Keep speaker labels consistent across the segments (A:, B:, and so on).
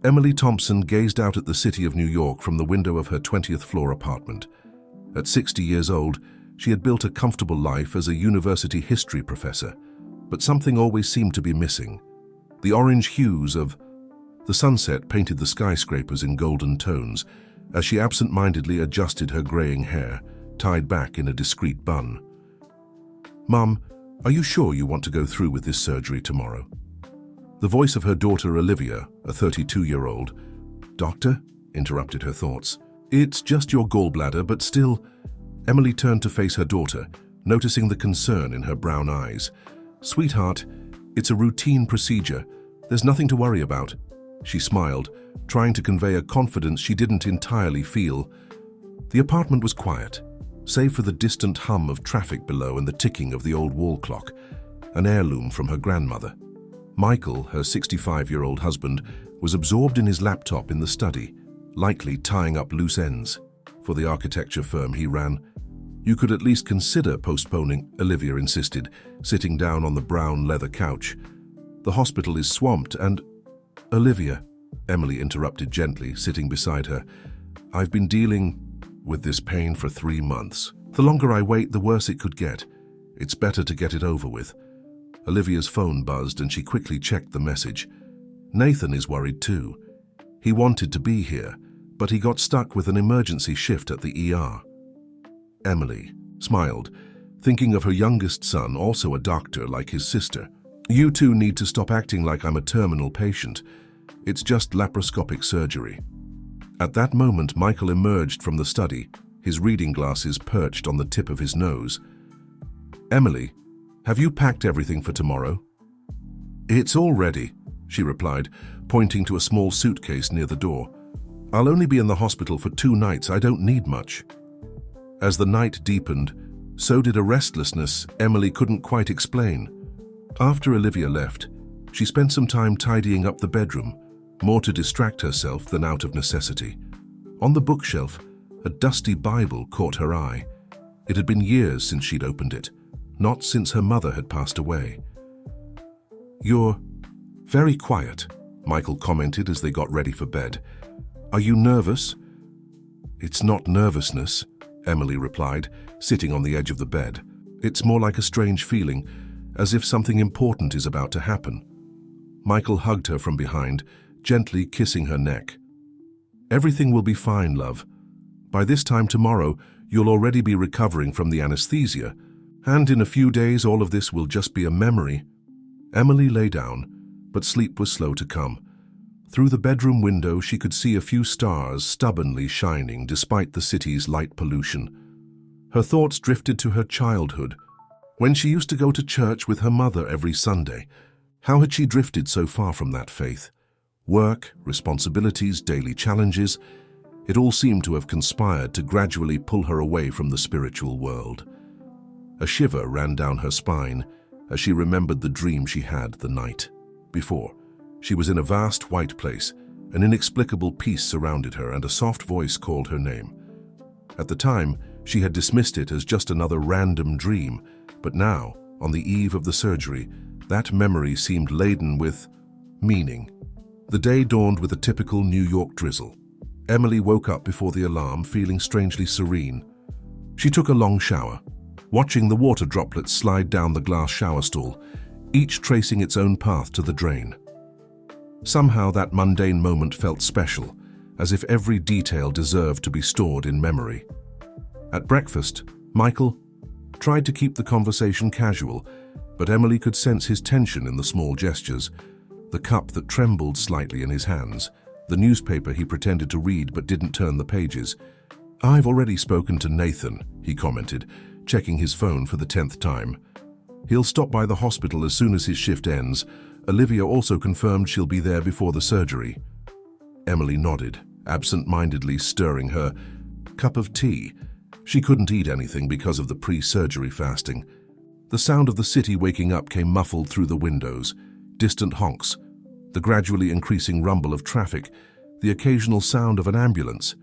A: Emily Thompson gazed out at the city of New York from the window of her 20th floor apartment. At 60 years old, she had built a comfortable life as a university history professor, but something always seemed to be missing. The orange hues of the sunset painted the skyscrapers in golden tones as she absent-mindedly adjusted her graying hair, tied back in a discreet bun. "Mum, are you sure you want to go through with this surgery tomorrow?" The voice of her daughter Olivia, a 32-year-old. "Doctor?" interrupted her thoughts. "It's just your gallbladder, but still..." Emily turned to face her daughter, noticing the concern in her brown eyes. "Sweetheart, it's a routine procedure. There's nothing to worry about." She smiled, trying to convey a confidence she didn't entirely feel. The apartment was quiet, save for the distant hum of traffic below and the ticking of the old wall clock, an heirloom from her grandmother. Michael, her 65-year-old husband, was absorbed in his laptop in the study, likely tying up loose ends. For the architecture firm he ran, "You could at least consider postponing," Olivia insisted, sitting down on the brown leather couch. "The hospital is swamped and..." "Olivia," Emily interrupted gently, sitting beside her, "I've been dealing with this pain for 3 months. The longer I wait, the worse it could get. It's better to get it over with." Olivia's phone buzzed and she quickly checked the message. "Nathan is worried too. He wanted to be here, but he got stuck with an emergency shift at the ER." Emily smiled, thinking of her youngest son, also a doctor like his sister. "You two need to stop acting like I'm a terminal patient. It's just laparoscopic surgery." At that moment, Michael emerged from the study, his reading glasses perched on the tip of his nose. "Emily, have you packed everything for tomorrow?" "It's all ready," she replied, pointing to a small suitcase near the door. "I'll only be in the hospital for 2 nights. I don't need much." As the night deepened, so did a restlessness Emily couldn't quite explain. After Olivia left, she spent some time tidying up the bedroom, more to distract herself than out of necessity. On the bookshelf, a dusty Bible caught her eye. It had been years since she'd opened it, not since her mother had passed away. "You're very quiet," Michael commented as they got ready for bed. "Are you nervous?" "It's not nervousness," Emily replied, sitting on the edge of the bed. "It's more like a strange feeling, as if something important is about to happen." Michael hugged her from behind, gently kissing her neck. "Everything will be fine, love. By this time tomorrow, you'll already be recovering from the anesthesia, and in a few days all of this will just be a memory." Emily lay down, but sleep was slow to come. Through the bedroom window, she could see a few stars stubbornly shining despite the city's light pollution. Her thoughts drifted to her childhood, when she used to go to church with her mother every Sunday. How had she drifted so far from that faith? Work, responsibilities, daily challenges, it all seemed to have conspired to gradually pull her away from the spiritual world. A shiver ran down her spine as she remembered the dream she had the night before. She was in a vast white place. An inexplicable peace surrounded her and a soft voice called her name. At the time, she had dismissed it as just another random dream, but now, on the eve of the surgery, that memory seemed laden with meaning. The day dawned with a typical New York drizzle. Emily woke up before the alarm, feeling strangely serene. She took a long shower, watching the water droplets slide down the glass shower stall, each tracing its own path to the drain. Somehow that mundane moment felt special, as if every detail deserved to be stored in memory. At breakfast, Michael tried to keep the conversation casual, but Emily could sense his tension in the small gestures, the cup that trembled slightly in his hands, the newspaper he pretended to read but didn't turn the pages. "I've already spoken to Nathan," he commented, checking his phone for the 10th time. "He'll stop by the hospital as soon as his shift ends. Olivia also confirmed she'll be there before the surgery." Emily nodded, absent-mindedly stirring her cup of tea. She couldn't eat anything because of the pre-surgery fasting. The sound of the city waking up came muffled through the windows, distant honks, the gradually increasing rumble of traffic, the occasional sound of an ambulance.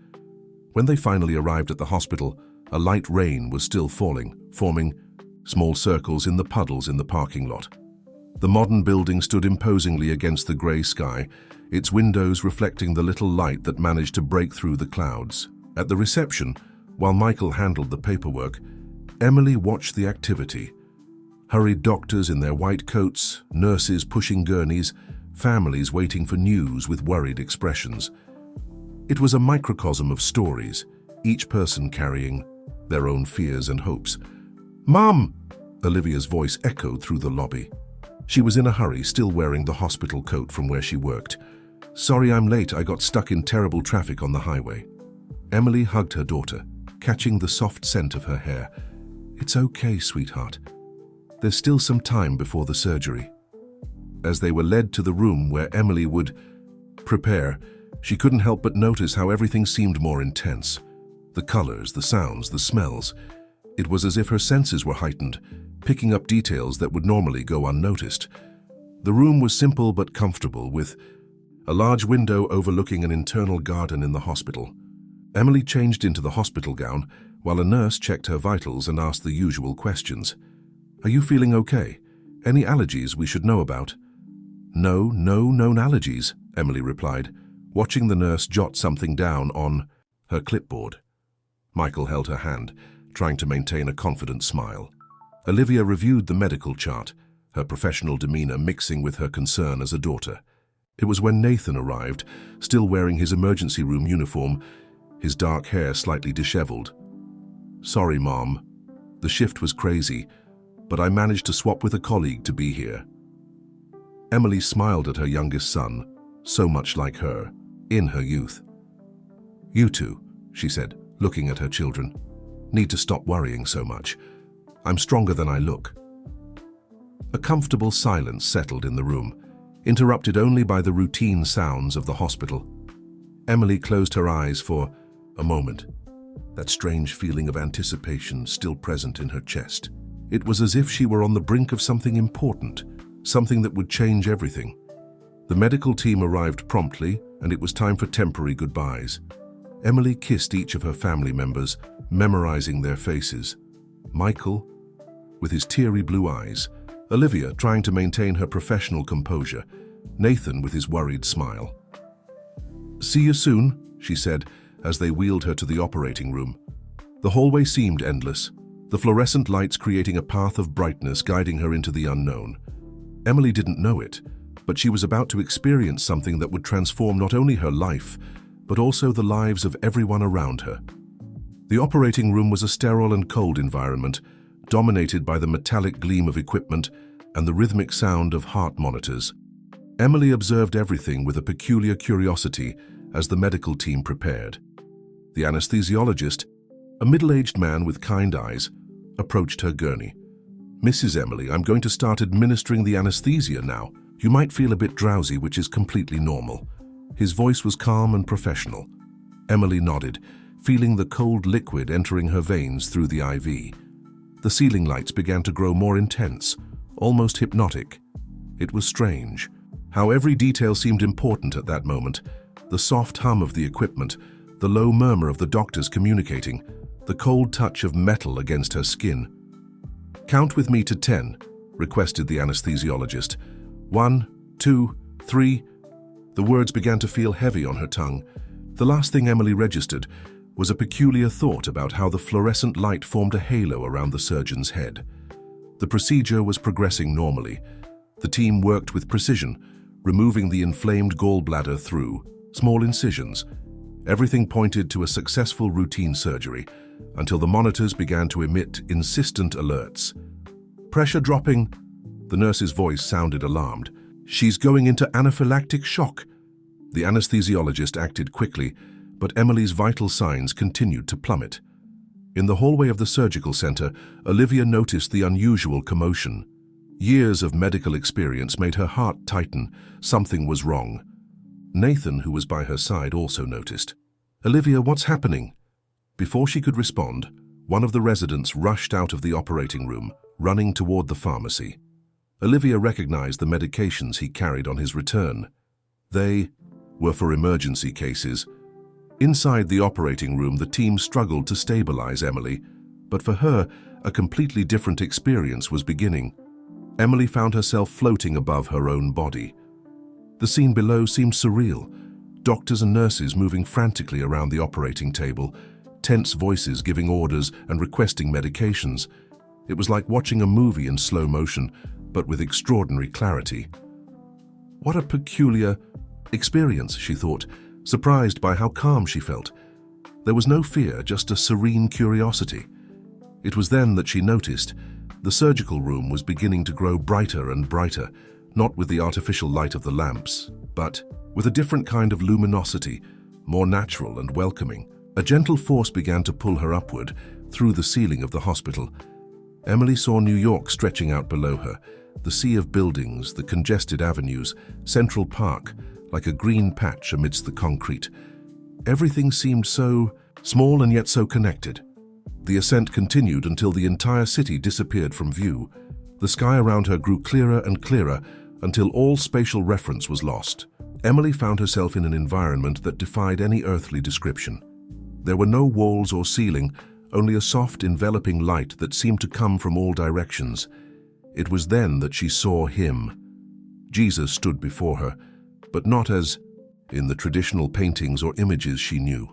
A: When they finally arrived at the hospital, a light rain was still falling, forming small circles in the puddles in the parking lot. The modern building stood imposingly against the grey sky, its windows reflecting the little light that managed to break through the clouds. At the reception, while Michael handled the paperwork, Emily watched the activity. Hurried doctors in their white coats, nurses pushing gurneys, families waiting for news with worried expressions. It was a microcosm of stories, each person carrying their own fears and hopes. "Mom!" Olivia's voice echoed through the lobby. She was in a hurry, still wearing the hospital coat from where she worked. "Sorry I'm late, I got stuck in terrible traffic on the highway." Emily hugged her daughter, catching the soft scent of her hair. "It's okay, sweetheart. There's still some time before the surgery." As they were led to the room where Emily would prepare, she couldn't help but notice how everything seemed more intense. The colors, the sounds, the smells. It was as if her senses were heightened, picking up details that would normally go unnoticed. The room was simple but comfortable, with a large window overlooking an internal garden in the hospital. Emily changed into the hospital gown, while a nurse checked her vitals and asked the usual questions. "Are you feeling okay? Any allergies we should know about?" No known allergies," Emily replied, watching the nurse jot something down on her clipboard. Michael held her hand, trying to maintain a confident smile. Olivia reviewed the medical chart, her professional demeanor mixing with her concern as a daughter. It was when Nathan arrived, still wearing his emergency room uniform, his dark hair slightly disheveled. "Sorry, Mom. The shift was crazy, but I managed to swap with a colleague to be here." Emily smiled at her youngest son, so much like her, in her youth. "You two," she said, looking at her children, "need to stop worrying so much. I'm stronger than I look." A comfortable silence settled in the room, interrupted only by the routine sounds of the hospital. Emily closed her eyes for a moment, that strange feeling of anticipation still present in her chest. It was as if she were on the brink of something important, something that would change everything. The medical team arrived promptly, and it was time for temporary goodbyes. Emily kissed each of her family members, memorizing their faces. Michael, with his teary blue eyes, Olivia trying to maintain her professional composure, Nathan with his worried smile. "See you soon," she said as they wheeled her to the operating room. The hallway seemed endless, the fluorescent lights creating a path of brightness guiding her into the unknown. Emily didn't know it, but she was about to experience something that would transform not only her life, but also the lives of everyone around her. The operating room was a sterile and cold environment, dominated by the metallic gleam of equipment and the rhythmic sound of heart monitors. Emily observed everything with a peculiar curiosity as the medical team prepared. The anesthesiologist, a middle-aged man with kind eyes, approached her gurney. "Mrs. Emily, I'm going to start administering the anesthesia now. You might feel a bit drowsy, which is completely normal." His voice was calm and professional. Emily nodded, feeling the cold liquid entering her veins through the IV. The ceiling lights began to grow more intense, almost hypnotic. It was strange, how every detail seemed important at that moment. The soft hum of the equipment, the low murmur of the doctors communicating, the cold touch of metal against her skin. "Count with me to 10, requested the anesthesiologist. 1, 2, 3. The words began to feel heavy on her tongue. The last thing Emily registered was a peculiar thought about how the fluorescent light formed a halo around the surgeon's head. The procedure was progressing normally. The team worked with precision, removing the inflamed gallbladder through small incisions. Everything pointed to a successful routine surgery, until the monitors began to emit insistent alerts. "Pressure dropping." The nurse's voice sounded alarmed. "She's going into anaphylactic shock." The anesthesiologist acted quickly, but Emily's vital signs continued to plummet. In the hallway of the surgical center, Olivia noticed the unusual commotion. Years of medical experience made her heart tighten. Something was wrong. Nathan, who was by her side, also noticed. "Olivia, what's happening?" Before she could respond, one of the residents rushed out of the operating room, running toward the pharmacy. Olivia recognized the medications he carried on his return. They were for emergency cases. Inside the operating room, the team struggled to stabilize Emily, but for her, a completely different experience was beginning. Emily found herself floating above her own body. The scene below seemed surreal. Doctors and nurses moving frantically around the operating table, tense voices giving orders and requesting medications. It was like watching a movie in slow motion, but with extraordinary clarity. What a peculiar experience, she thought, surprised by how calm she felt. There was no fear, just a serene curiosity. It was then that she noticed the surgical room was beginning to grow brighter and brighter, not with the artificial light of the lamps, but with a different kind of luminosity, more natural and welcoming. A gentle force began to pull her upward through the ceiling of the hospital. Emily saw New York stretching out below her, the sea of buildings, the congested avenues, Central Park, like a green patch amidst the concrete. Everything seemed so small and yet so connected. The ascent continued until the entire city disappeared from view. The sky around her grew clearer and clearer until all spatial reference was lost. Emily found herself in an environment that defied any earthly description. There were no walls or ceiling, only a soft, enveloping light that seemed to come from all directions. It was then that she saw him. Jesus stood before her, but not as in the traditional paintings or images she knew.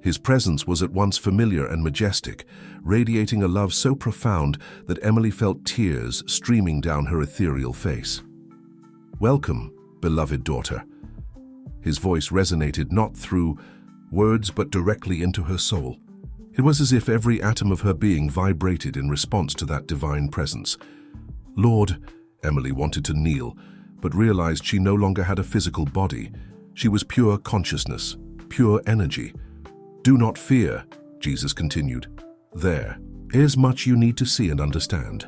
A: His presence was at once familiar and majestic, radiating a love so profound that Emily felt tears streaming down her ethereal face. "Welcome, beloved daughter." His voice resonated not through words but directly into her soul. It was as if every atom of her being vibrated in response to that divine presence. "Lord," Emily wanted to kneel, but realized she no longer had a physical body. She was pure consciousness, pure energy. "Do not fear," Jesus continued. "There is much you need to see and understand."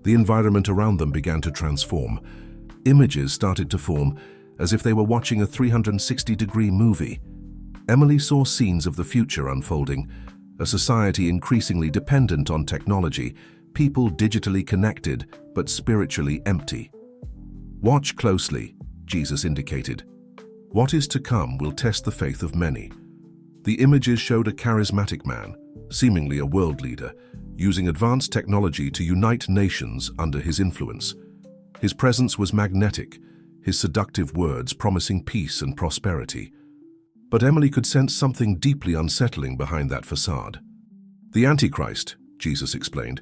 A: The environment around them began to transform. Images started to form, as if they were watching a 360-degree movie. Emily saw scenes of the future unfolding, a society increasingly dependent on technology, people digitally connected but spiritually empty. "Watch closely," Jesus indicated. "What is to come will test the faith of many." The images showed a charismatic man, seemingly a world leader, using advanced technology to unite nations under his influence. His presence was magnetic, his seductive words promising peace and prosperity. But Emily could sense something deeply unsettling behind that facade. "The Antichrist," Jesus explained,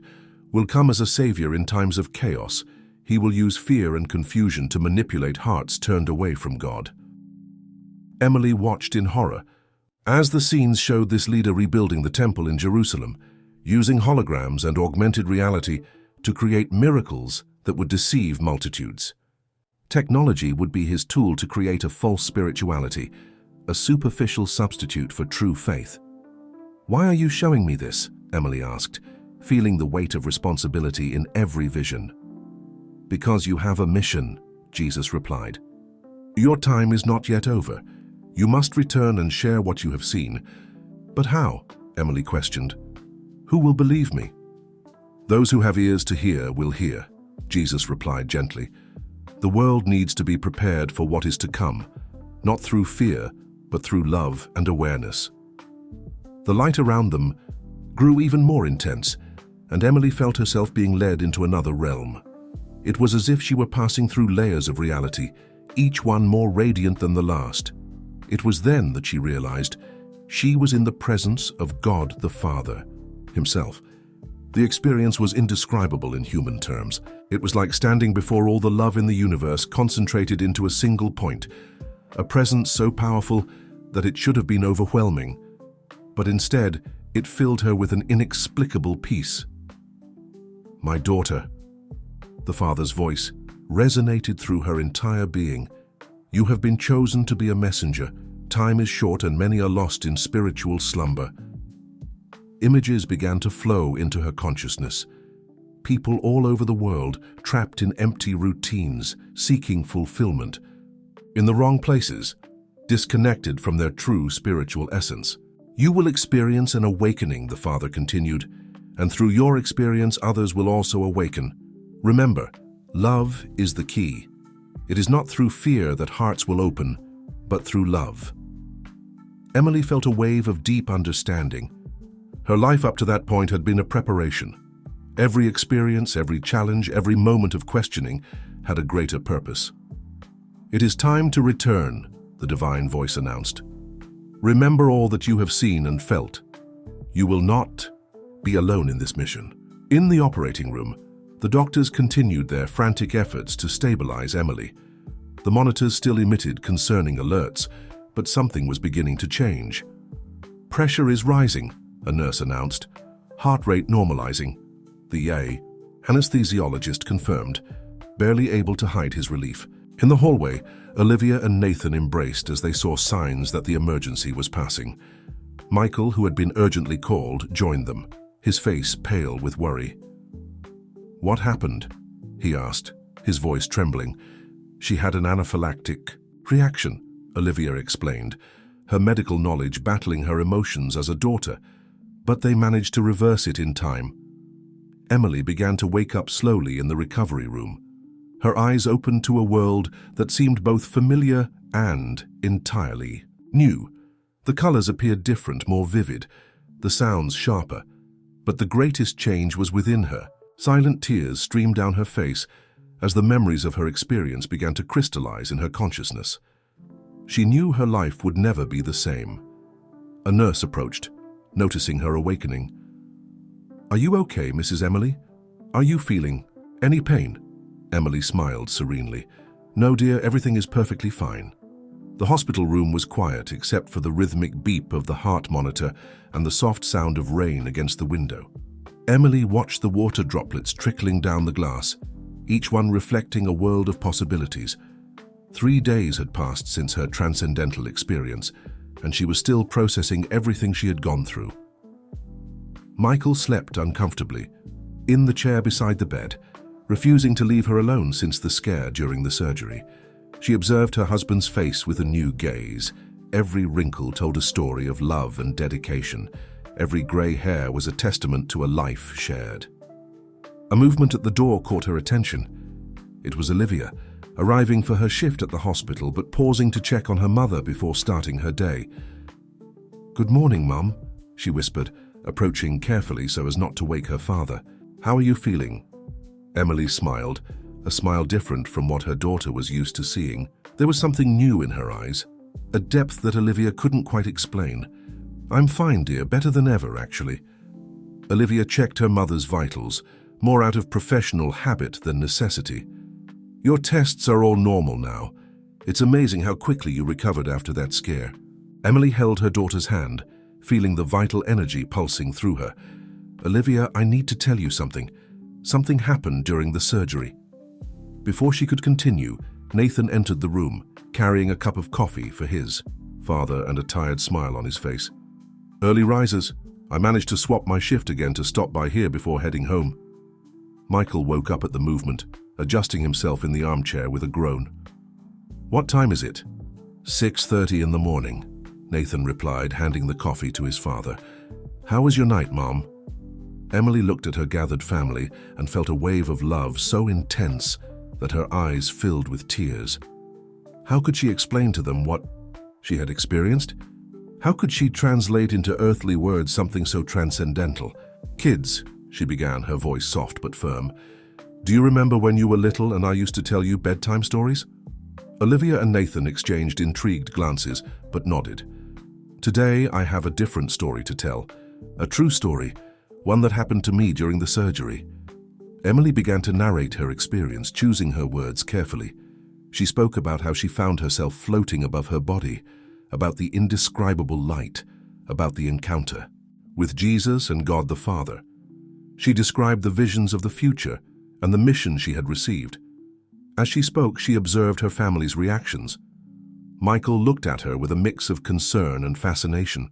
A: "will come as a savior in times of chaos. He will use fear and confusion to manipulate hearts turned away from God." Emily watched in horror as the scenes showed this leader rebuilding the temple in Jerusalem, using holograms and augmented reality to create miracles that would deceive multitudes. Technology would be his tool to create a false spirituality, a superficial substitute for true faith. "Why are you showing me this?" Emily asked, feeling the weight of responsibility in every vision. "Because you have a mission," Jesus replied. "Your time is not yet over. You must return and share what you have seen." "But how?" Emily questioned. "Who will believe me?" "Those who have ears to hear will hear," Jesus replied gently. "The world needs to be prepared for what is to come, not through fear, but through love and awareness." The light around them grew even more intense, and Emily felt herself being led into another realm. It was as if she were passing through layers of reality, each one more radiant than the last. It was then that she realized she was in the presence of God the Father himself. The experience was indescribable in human terms. It was like standing before all the love in the universe concentrated into a single point, a presence so powerful that it should have been overwhelming. But instead, it filled her with an inexplicable peace. "My daughter," the Father's voice resonated through her entire being. "You have been chosen to be a messenger. Time is short and many are lost in spiritual slumber." Images began to flow into her consciousness. People all over the world trapped in empty routines, seeking fulfillment. In the wrong places, disconnected from their true spiritual essence. "You will experience an awakening," the Father continued, "and through your experience others will also awaken. Remember, love is the key. It is not through fear that hearts will open, but through love." Emily felt a wave of deep understanding. Her life up to that point had been a preparation. Every experience, every challenge, every moment of questioning had a greater purpose. "It is time to return," the divine voice announced. "Remember all that you have seen and felt. You will not be alone in this mission." In the operating room, the doctors continued their frantic efforts to stabilize Emily. The monitors still emitted concerning alerts, but something was beginning to change. "Pressure is rising," a nurse announced. "Heart rate normalizing." The anesthesiologist confirmed, barely able to hide his relief. In the hallway, Olivia and Nathan embraced as they saw signs that the emergency was passing. Michael, who had been urgently called, joined them, his face pale with worry. "What happened?" he asked, his voice trembling. "She had an anaphylactic reaction," Olivia explained, her medical knowledge battling her emotions as a daughter, but they managed to reverse it in time. Emily began to wake up slowly in the recovery room. Her eyes opened to a world that seemed both familiar and entirely new. The colors appeared different, more vivid, the sounds sharper. But the greatest change was within her. Silent tears streamed down her face as the memories of her experience began to crystallize in her consciousness. She knew her life would never be the same. A nurse approached, noticing her awakening. "Are you okay, Mrs. Emily? Are you feeling any pain?" Emily smiled serenely. "No, dear, everything is perfectly fine." The hospital room was quiet except for the rhythmic beep of the heart monitor and the soft sound of rain against the window. Emily watched the water droplets trickling down the glass, each one reflecting a world of possibilities. 3 days had passed since her transcendental experience, and she was still processing everything she had gone through. Michael slept uncomfortably, in the chair beside the bed, refusing to leave her alone since the scare during the surgery. She observed her husband's face with a new gaze. Every wrinkle told a story of love and dedication. Every grey hair was a testament to a life shared. A movement at the door caught her attention. It was Olivia, arriving for her shift at the hospital but pausing to check on her mother before starting her day. "Good morning, Mum," she whispered, approaching carefully so as not to wake her father. "How are you feeling?" Emily smiled, a smile different from what her daughter was used to seeing. There was something new in her eyes, a depth that Olivia couldn't quite explain. "I'm fine, dear, better than ever, actually." Olivia checked her mother's vitals, more out of professional habit than necessity. "Your tests are all normal now. It's amazing how quickly you recovered after that scare." Emily held her daughter's hand, feeling the vital energy pulsing through her. "Olivia, I need to tell you something. Something happened during the surgery." Before she could continue, Nathan entered the room, carrying a cup of coffee for his father and a tired smile on his face. "Early risers. I managed to swap my shift again to stop by here before heading home." Michael woke up at the movement, adjusting himself in the armchair with a groan. "What time is it?" 6:30 in the morning, Nathan replied, handing the coffee to his father. "How was your night, Mom?" Emily looked at her gathered family and felt a wave of love so intense that her eyes filled with tears. How could she explain to them what she had experienced? How could she translate into earthly words something so transcendental? "Kids," she began, her voice soft but firm, "do you remember when you were little and I used to tell you bedtime stories?" Olivia and Nathan exchanged intrigued glances, but nodded. "Today I have a different story to tell, a true story, one that happened to me during the surgery." Emily began to narrate her experience, choosing her words carefully. She spoke about how she found herself floating above her body, about the indescribable light, about the encounter with Jesus and God the Father. She described the visions of the future and the mission she had received. As she spoke, she observed her family's reactions. Michael looked at her with a mix of concern and fascination.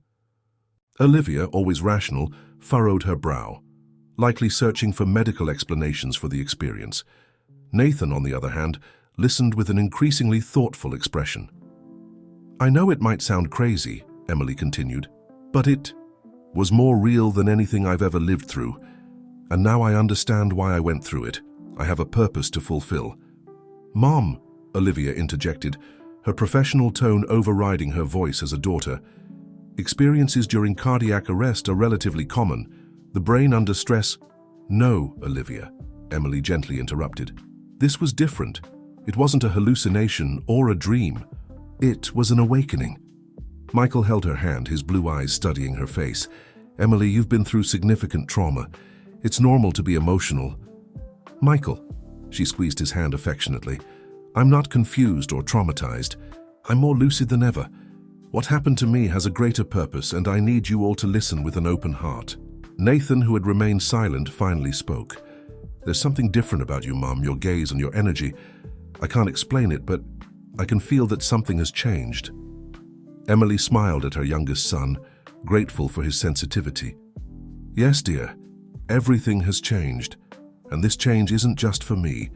A: Olivia, always rational, furrowed her brow, likely searching for medical explanations for the experience. Nathan, on the other hand, listened with an increasingly thoughtful expression. "I know it might sound crazy," Emily continued, "but it was more real than anything I've ever lived through. And now I understand why I went through it. I have a purpose to fulfill." "Mom," Olivia interjected, her professional tone overriding her voice as a daughter, "experiences during cardiac arrest are relatively common. The brain under stress—" "No, Olivia," Emily gently interrupted. "This was different. It wasn't a hallucination or a dream. It was an awakening. Michael held her hand, his blue eyes studying her face. Emily, you've been through significant trauma. It's normal to be emotional. Michael, she squeezed his hand affectionately, I'm not confused or traumatized. I'm more lucid than ever. What happened to me has a greater purpose, and I need you all to listen with an open heart. Nathan, who had remained silent, finally spoke. There's something different about you, Mom, your gaze and your energy. I can't explain it, but I can feel that something has changed. Emily smiled at her youngest son, grateful for his sensitivity. Yes, dear, everything has changed, and this change isn't just for me.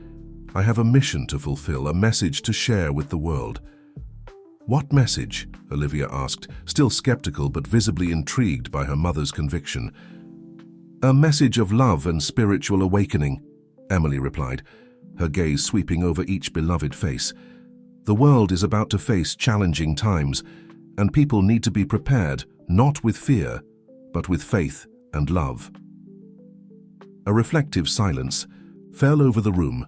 A: I have a mission to fulfill, a message to share with the world. What message? Olivia asked, still skeptical but visibly intrigued by her mother's conviction. A message of love and spiritual awakening, Emily replied, her gaze sweeping over each beloved face. The world is about to face challenging times, and people need to be prepared, not with fear, but with faith and love. A reflective silence fell over the room.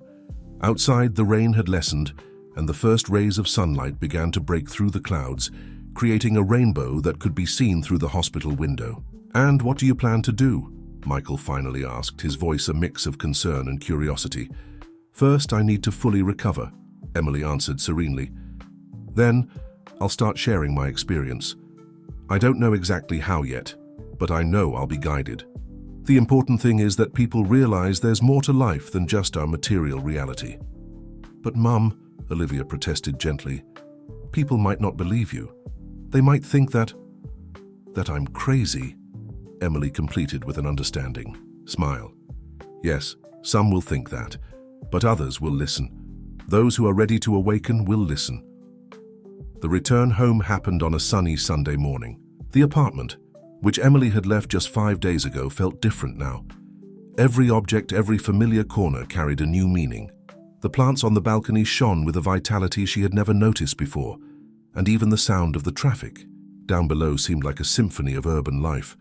A: Outside, the rain had lessened, and the first rays of sunlight began to break through the clouds, creating a rainbow that could be seen through the hospital window. And what do you plan to do? Michael finally asked, his voice a mix of concern and curiosity. First, I need to fully recover, Emily answered serenely. Then, I'll start sharing my experience. I don't know exactly how yet, but I know I'll be guided. The important thing is that people realize there's more to life than just our material reality. But Mum, Olivia protested gently, people might not believe you. They might think that I'm crazy, Emily completed with an understanding smile. Yes, some will think that, but others will listen. Those who are ready to awaken will listen. The return home happened on a sunny Sunday morning. The apartment, which Emily had left just 5 days ago, felt different now. Every object, every familiar corner carried a new meaning. The plants on the balcony shone with a vitality she had never noticed before, and even the sound of the traffic down below seemed like a symphony of urban life.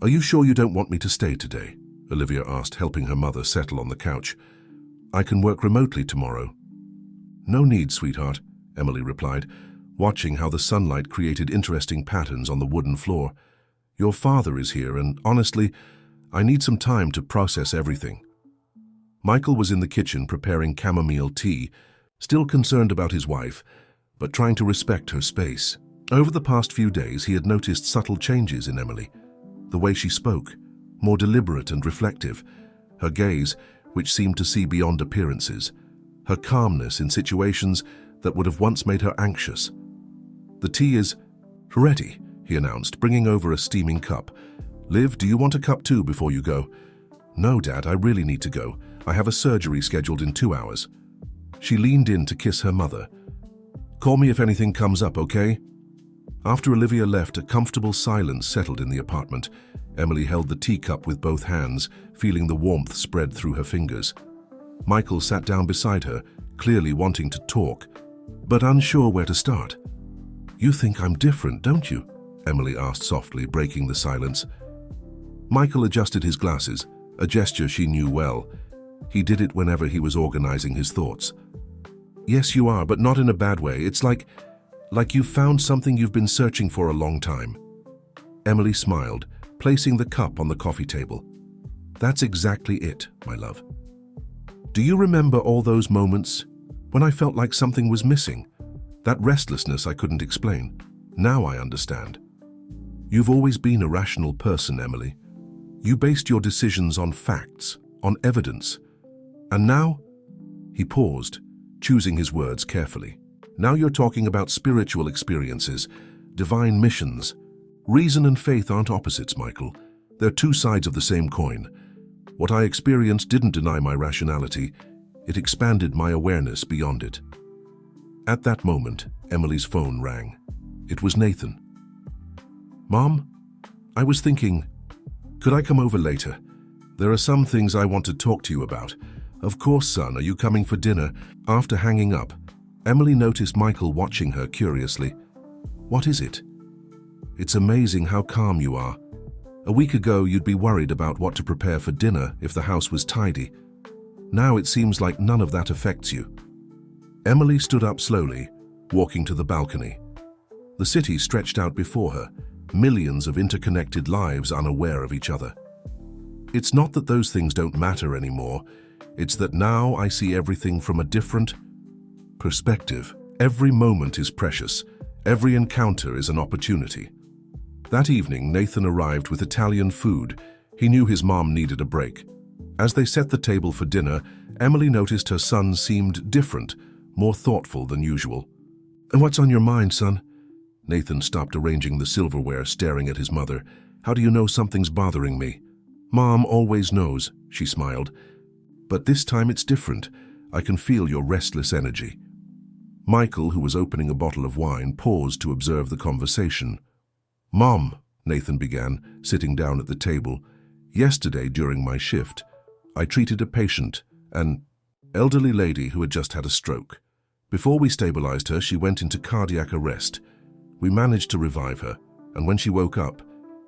A: Are you sure you don't want me to stay today? Olivia asked, helping her mother settle on the couch. I can work remotely tomorrow. No need, sweetheart, Emily replied, watching how the sunlight created interesting patterns on the wooden floor. Your father is here, and honestly, I need some time to process everything. Michael was in the kitchen preparing chamomile tea, still concerned about his wife, but trying to respect her space. Over the past few days, he had noticed subtle changes in Emily. The way she spoke, more deliberate and reflective, her gaze, which seemed to see beyond appearances, her calmness in situations that would have once made her anxious. The tea is ready, he announced, bringing over a steaming cup. Liv, do you want a cup too before you go? No, Dad, I really need to go. I have a surgery scheduled in 2 hours. She leaned in to kiss her mother. Call me if anything comes up, okay? After Olivia left, a comfortable silence settled in the apartment. Emily held the teacup with both hands, feeling the warmth spread through her fingers. Michael sat down beside her, clearly wanting to talk, but unsure where to start. You think I'm different, don't you? Emily asked softly, breaking the silence. Michael adjusted his glasses, a gesture she knew well. He did it whenever he was organizing his thoughts. Yes, you are, but not in a bad way. It's like you've found something you've been searching for a long time. Emily smiled, placing the cup on the coffee table. That's exactly it, my love. Do you remember all those moments when I felt like something was missing? That restlessness I couldn't explain. Now I understand. You've always been a rational person, Emily. You based your decisions on facts, on evidence. And now? He paused, choosing his words carefully. Now you're talking about spiritual experiences, divine missions. Reason and faith aren't opposites, Michael. They're two sides of the same coin. What I experienced didn't deny my rationality. It expanded my awareness beyond it. At that moment, Emily's phone rang. It was Nathan. Mom, I was thinking, could I come over later? There are some things I want to talk to you about. Of course, son, are you coming for dinner? After hanging up, Emily noticed Michael watching her curiously. What is it? It's amazing how calm you are. A week ago, you'd be worried about what to prepare for dinner if the house was tidy. Now it seems like none of that affects you. Emily stood up slowly, walking to the balcony. The city stretched out before her, millions of interconnected lives unaware of each other. It's not that those things don't matter anymore, it's that now I see everything from a different perspective. Every moment is precious, every encounter is an opportunity. That evening, Nathan arrived with Italian food. He knew his mom needed a break. As they set the table for dinner, Emily noticed her son seemed different, more thoughtful than usual. "And what's on your mind, son?" Nathan stopped arranging the silverware, staring at his mother. "How do you know something's bothering me?" "Mom always knows," she smiled. "But this time it's different. I can feel your restless energy." Michael, who was opening a bottle of wine, paused to observe the conversation. "Mom," Nathan began, sitting down at the table, "yesterday during my shift, I treated a patient, an elderly lady who had just had a stroke. Before we stabilized her, she went into cardiac arrest. We managed to revive her, and when she woke up,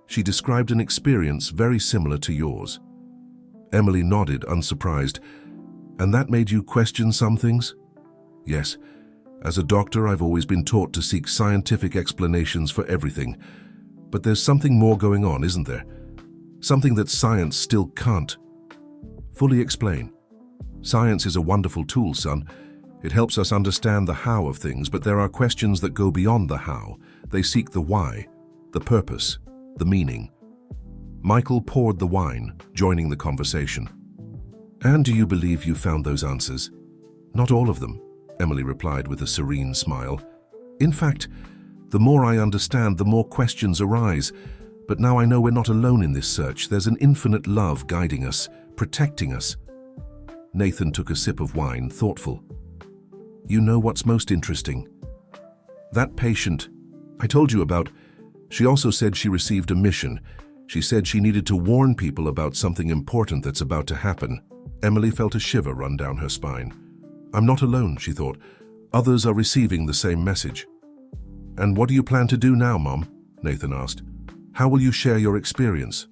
A: she described an experience very similar to yours." Emily nodded, unsurprised. "And that made you question some things?" "Yes. As a doctor, I've always been taught to seek scientific explanations for everything. But there's something more going on, isn't there? Something that science still can't fully explain." "Science is a wonderful tool, son. It helps us understand the how of things, but there are questions that go beyond the how. They seek the why, the purpose, the meaning." Michael poured the wine, joining the conversation. "And do you believe you found those answers?" "Not all of them," Emily replied with a serene smile. "In fact, the more I understand, the more questions arise. But now I know we're not alone in this search. There's an infinite love guiding us, protecting us." Nathan took a sip of wine, thoughtful. "You know what's most interesting? That patient I told you about, she also said she received a mission. She said she needed to warn people about something important that's about to happen." Emily felt a shiver run down her spine. "I'm not alone," she thought. "Others are receiving the same message." "And what do you plan to do now, Mom?" Nathan asked. "How will you share your experience?"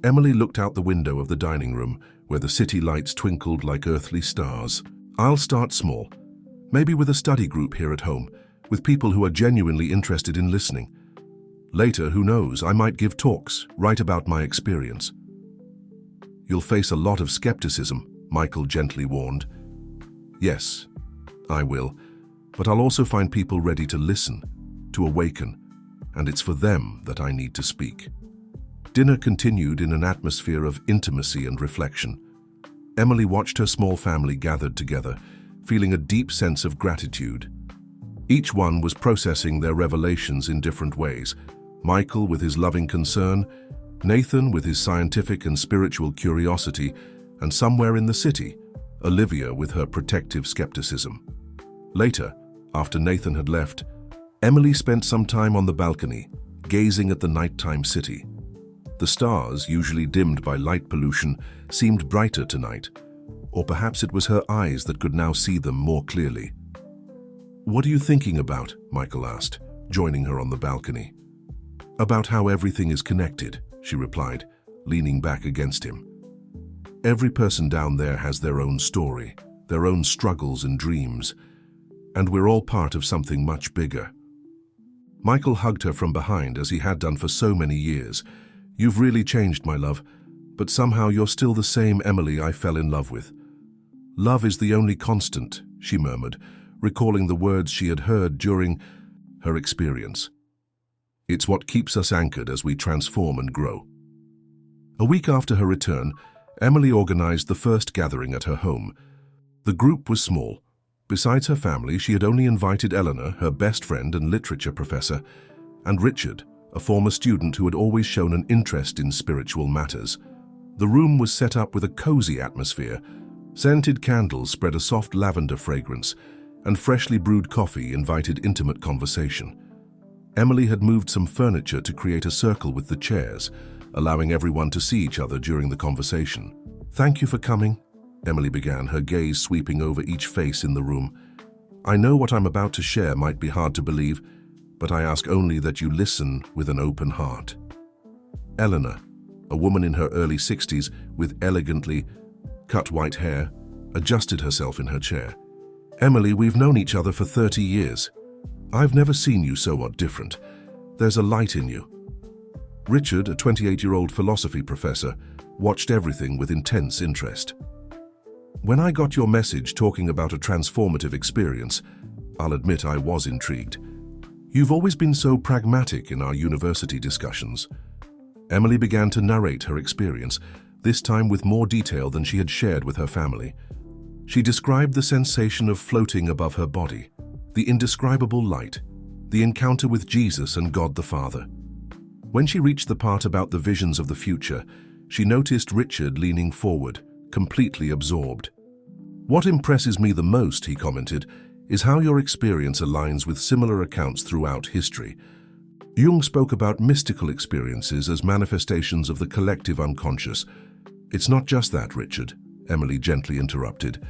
A: Emily looked out the window of the dining room, where the city lights twinkled like earthly stars. "I'll start small. Maybe with a study group here at home, with people who are genuinely interested in listening. Later, who knows, I might give talks, write about my experience." "You'll face a lot of skepticism," Michael gently warned. "Yes, I will. But I'll also find people ready to listen, to awaken, and it's for them that I need to speak." Dinner continued in an atmosphere of intimacy and reflection. Emily watched her small family gathered together, feeling a deep sense of gratitude. Each one was processing their revelations in different ways. Michael with his loving concern, Nathan with his scientific and spiritual curiosity, and somewhere in the city, Olivia with her protective skepticism. Later, after Nathan had left, Emily spent some time on the balcony, gazing at the nighttime city. The stars, usually dimmed by light pollution, seemed brighter tonight, or perhaps it was her eyes that could now see them more clearly. "What are you thinking about?" Michael asked, joining her on the balcony. "About how everything is connected," she replied, leaning back against him. "Every person down there has their own story, their own struggles and dreams, and we're all part of something much bigger." Michael hugged her from behind as he had done for so many years. "You've really changed, my love, but somehow you're still the same Emily I fell in love with." "Love is the only constant," she murmured, recalling the words she had heard during her experience. "It's what keeps us anchored as we transform and grow." A week after her return, Emily organized the first gathering at her home. The group was small. Besides her family, she had only invited Eleanor, her best friend and literature professor, and Richard, a former student who had always shown an interest in spiritual matters. The room was set up with a cozy atmosphere. Scented candles spread a soft lavender fragrance, and freshly brewed coffee invited intimate conversation. Emily had moved some furniture to create a circle with the chairs, allowing everyone to see each other during the conversation. "Thank you for coming," Emily began, her gaze sweeping over each face in the room. "I know what I'm about to share might be hard to believe, but I ask only that you listen with an open heart." Eleanor, a woman in her early 60s with elegantly cut white hair, adjusted herself in her chair. Emily, we've known each other for 30 years. I've never seen you so odd different. There's a light in you. Richard, a 28-year-old philosophy professor, watched everything with intense interest. When I got your message talking about a transformative experience, I'll admit I was intrigued. You've always been so pragmatic in our university discussions. Emily began to narrate her experience, this time with more detail than she had shared with her family. She described the sensation of floating above her body, the indescribable light, the encounter with Jesus and God the Father. When she reached the part about the visions of the future, she noticed Richard leaning forward, completely absorbed. "What impresses me the most," he commented, "is how your experience aligns with similar accounts throughout history. Jung spoke about mystical experiences as manifestations of the collective unconscious. It's not just that, Richard," Emily gently interrupted.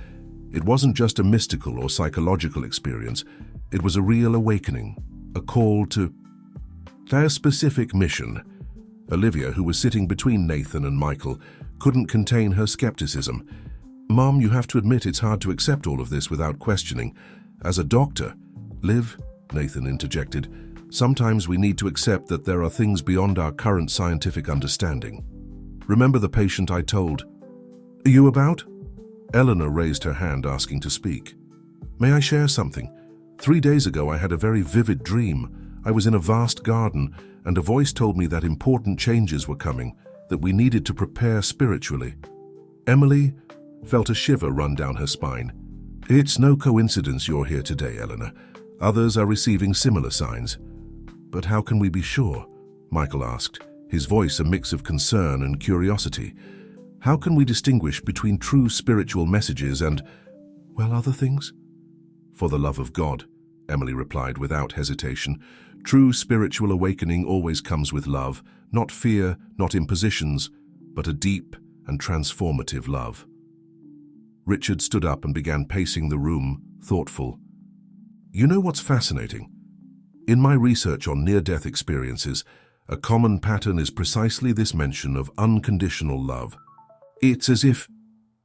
A: "It wasn't just a mystical or psychological experience. It was a real awakening, a call to a specific mission." Olivia, who was sitting between Nathan and Michael, couldn't contain her skepticism. "Mom, you have to admit it's hard to accept all of this without questioning. As a doctor..." "Liv," Nathan interjected, "sometimes we need to accept that there are things beyond our current scientific understanding. Remember the patient I told you about?" Eleanor raised her hand, asking to speak. "May I share something? 3 days ago I had a very vivid dream. I was in a vast garden, and a voice told me that important changes were coming, that we needed to prepare spiritually." Emily felt a shiver run down her spine. "It's no coincidence you're here today, Eleanor. Others are receiving similar signs." "But how can we be sure?" Michael asked, his voice a mix of concern and curiosity. "How can we distinguish between true spiritual messages and, well, other things?" "For the love of God," Emily replied without hesitation. "True spiritual awakening always comes with love, not fear, not impositions, but a deep and transformative love." Richard stood up and began pacing the room, thoughtful. "You know what's fascinating? In my research on near-death experiences, a common pattern is precisely this mention of unconditional love. It's as if..."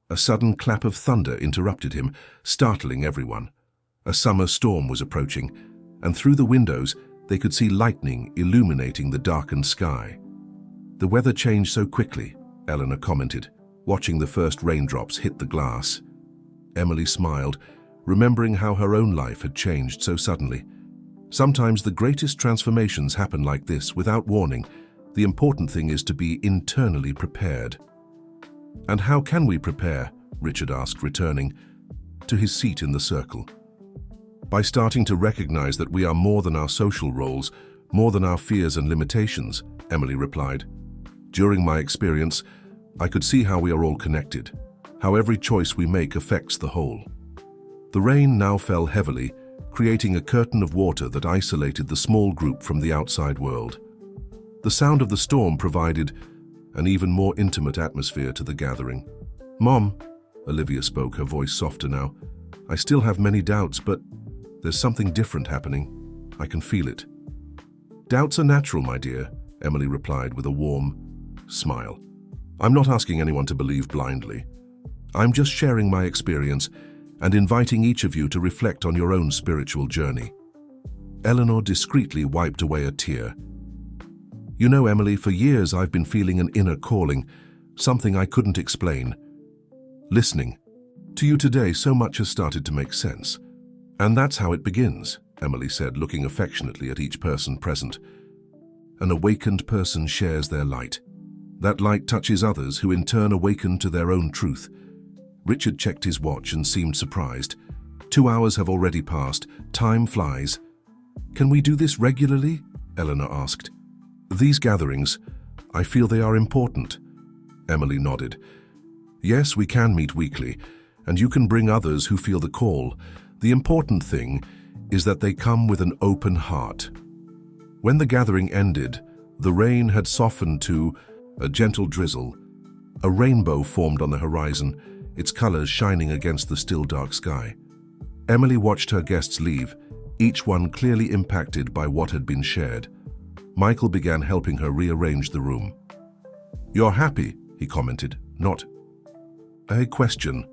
A: A sudden clap of thunder interrupted him, startling everyone. A summer storm was approaching, and through the windows they could see lightning illuminating the darkened sky. "The weather changed so quickly," Eleanor commented, watching the first raindrops hit the glass. Emily smiled, remembering how her own life had changed so suddenly. "Sometimes the greatest transformations happen like this, without warning. The important thing is to be internally prepared." "And how can we prepare?" Richard asked, returning to his seat in the circle. "By starting to recognize that we are more than our social roles, more than our fears and limitations," Emily replied. "During my experience, I could see how we are all connected, how every choice we make affects the whole." The rain now fell heavily, creating a curtain of water that isolated the small group from the outside world. The sound of the storm provided an even more intimate atmosphere to the gathering. "Mom," Olivia spoke, her voice softer now, "I still have many doubts, but there's something different happening. I can feel it." "Doubts are natural, my dear," Emily replied with a warm smile. "I'm not asking anyone to believe blindly. I'm just sharing my experience and inviting each of you to reflect on your own spiritual journey." Eleanor discreetly wiped away a tear. "You know, Emily, for years I've been feeling an inner calling, something I couldn't explain. Listening to you today, so much has started to make sense. And that's how it begins," Emily said, looking affectionately at each person present. "An awakened person shares their light. That light touches others, who in turn awaken to their own truth." Richard checked his watch and seemed surprised. 2 hours have already passed. Time flies." "Can we do this regularly?" Eleanor asked. "These gatherings, I feel they are important." Emily nodded. "Yes, we can meet weekly, and you can bring others who feel the call. The important thing is that they come with an open heart." When the gathering ended, the rain had softened to a gentle drizzle. A rainbow formed on the horizon, its colors shining against the still dark sky. Emily watched her guests leave, each one clearly impacted by what had been shared. Michael began helping her rearrange the room. "You're happy," he commented, "not a question."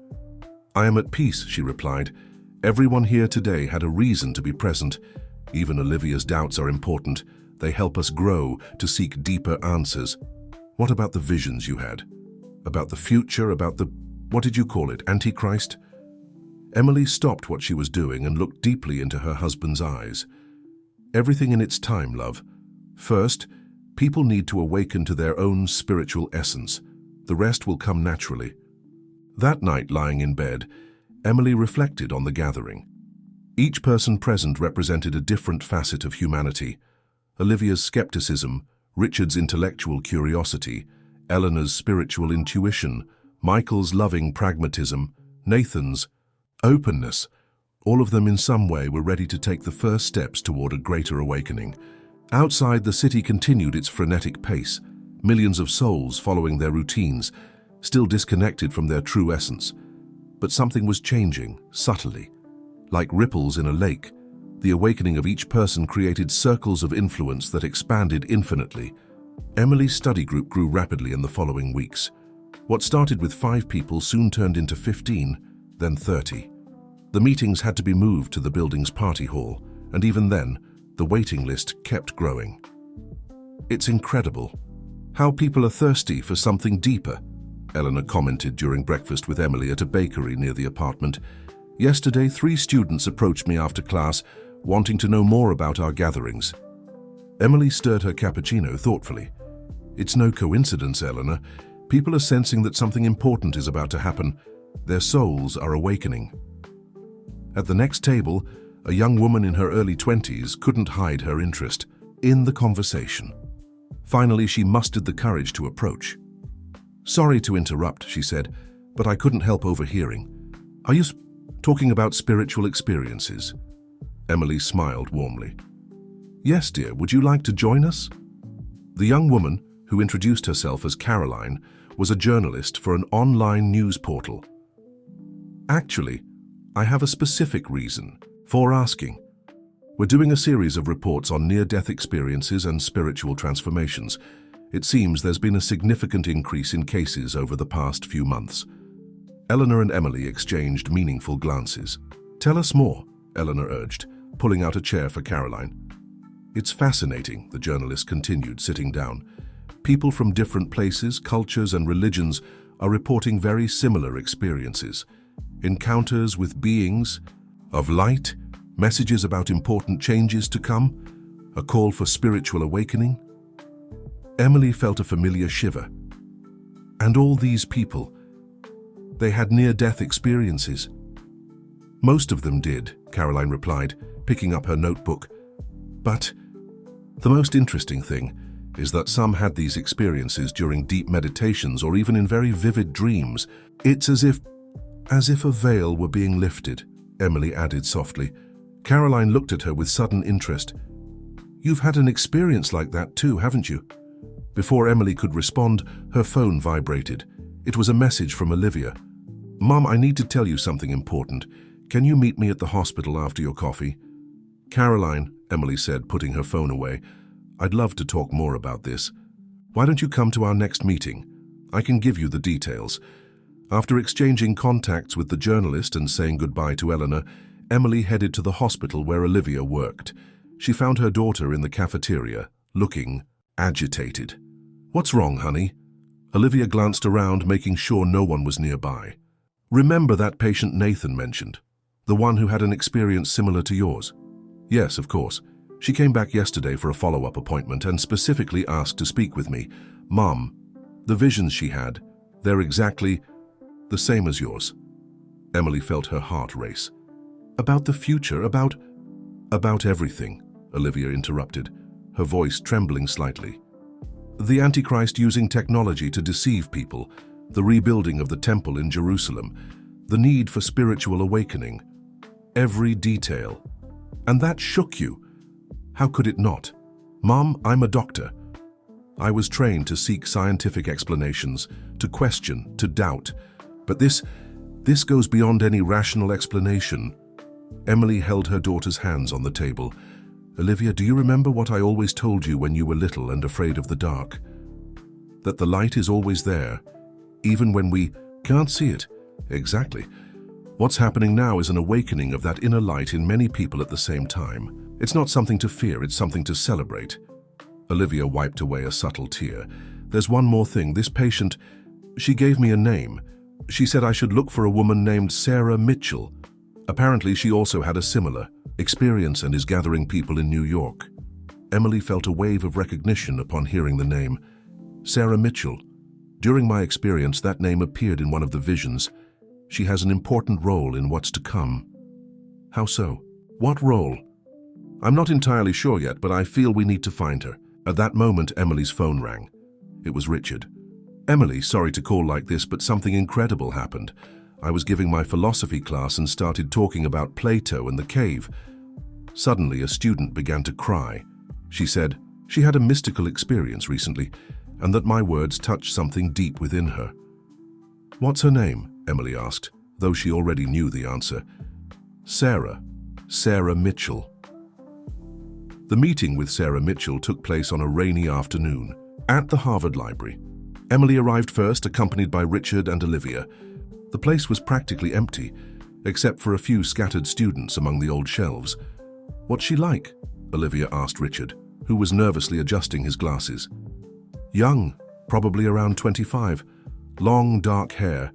A: "I am at peace," she replied. Everyone here today had a reason to be present. Even Olivia's doubts are important. They help us grow to seek deeper answers. What about the visions you had? About the future, about the, what did you call it, Antichrist? Emily stopped what she was doing and looked deeply into her husband's eyes. Everything in its time, love. First, people need to awaken to their own spiritual essence. The rest will come naturally. That night, lying in bed, Emily reflected on the gathering. Each person present represented a different facet of humanity. Olivia's skepticism, Richard's intellectual curiosity, Eleanor's spiritual intuition, Michael's loving pragmatism, Nathan's openness. All of them in some way were ready to take the first steps toward a greater awakening. Outside, the city continued its frenetic pace, millions of souls following their routines, still disconnected from their true essence. But something was changing, subtly. Like ripples in a lake, the awakening of each person created circles of influence that expanded infinitely. Emily's study group grew rapidly in the following weeks. What started with 5 people soon turned into 15, then 30. The meetings had to be moved to the building's party hall, and even then, the waiting list kept growing. It's incredible how people are thirsty for something deeper, Eleanor commented during breakfast with Emily at a bakery near the apartment. Yesterday, 3 students approached me after class, wanting to know more about our gatherings. Emily stirred her cappuccino thoughtfully. It's no coincidence, Eleanor. People are sensing that something important is about to happen. Their souls are awakening. At the next table, a young woman in her early 20s couldn't hide her interest in the conversation. Finally, she mustered the courage to approach. "Sorry to interrupt," she said, "but I couldn't help overhearing. Are you talking about spiritual experiences?" Emily smiled warmly. "Yes, dear, would you like to join us?" The young woman, who introduced herself as Caroline, was a journalist for an online news portal. "Actually, I have a specific reason for asking. We're doing a series of reports on near-death experiences and spiritual transformations. It seems there's been a significant increase in cases over the past few months." Eleanor and Emily exchanged meaningful glances. "Tell us more," Eleanor urged, pulling out a chair for Caroline. "It's fascinating," the journalist continued, sitting down. "People from different places, cultures, and religions are reporting very similar experiences. Encounters with beings of light, messages about important changes to come, a call for spiritual awakening." Emily felt a familiar shiver. And all these people, they had near-death experiences. "Most of them did," Caroline replied, picking up her notebook. "But the most interesting thing is that some had these experiences during deep meditations or even in very vivid dreams. It's as if a veil were being lifted," Emily added softly. Caroline looked at her with sudden interest. "You've had an experience like that too, haven't you?" Before Emily could respond, her phone vibrated. It was a message from Olivia. "Mom, I need to tell you something important. Can you meet me at the hospital after your coffee?" "Caroline," Emily said, putting her phone away, "I'd love to talk more about this. Why don't you come to our next meeting? I can give you the details." After exchanging contacts with the journalist and saying goodbye to Eleanor, Emily headed to the hospital where Olivia worked. She found her daughter in the cafeteria, looking agitated. "What's wrong, honey?" Olivia glanced around, making sure no one was nearby. "Remember that patient Nathan mentioned? The one who had an experience similar to yours?" "Yes, of course. She came back yesterday for a follow-up appointment and specifically asked to speak with me. Mom, the visions she had, they're exactly the same as yours." Emily felt her heart race. "About the future, about everything," Olivia interrupted, her voice trembling slightly. "The Antichrist using technology to deceive people, the rebuilding of the temple in Jerusalem, the need for spiritual awakening. Every detail. And that shook you. How could it not? Mom, I'm a doctor. I was trained to seek scientific explanations, to question, to doubt. But this goes beyond any rational explanation." Emily held her daughter's hands on the table. "Olivia, do you remember what I always told you when you were little and afraid of the dark? That the light is always there, even when we can't see it." "Exactly. What's happening now is an awakening of that inner light in many people at the same time. It's not something to fear, it's something to celebrate. Olivia wiped away a subtle tear. There's one more thing. This patient, she gave me a name. She said I should look for a woman named Sarah Mitchell. Apparently she also had a similar experience and is gathering people in New York. Emily felt a wave of recognition upon hearing the name. Sarah Mitchell. During my experience, that name appeared in one of the visions. She has an important role in what's to come. How so? What role? I'm not entirely sure yet, but I feel we need to find her. At that moment, Emily's phone rang. It was Richard. Emily, sorry to call like this, but something incredible happened. I was giving my philosophy class and started talking about Plato and the cave. Suddenly, a student began to cry. She said she had a mystical experience recently, and that my words touched something deep within her. What's her name? Emily asked, though she already knew the answer. Sarah Mitchell. The meeting with Sarah Mitchell took place on a rainy afternoon at the Harvard Library. Emily arrived first, accompanied by Richard and Olivia. The place was practically empty, except for a few scattered students among the old shelves. What's she like? Olivia asked Richard, who was nervously adjusting his glasses. Young, probably around 25, long dark hair,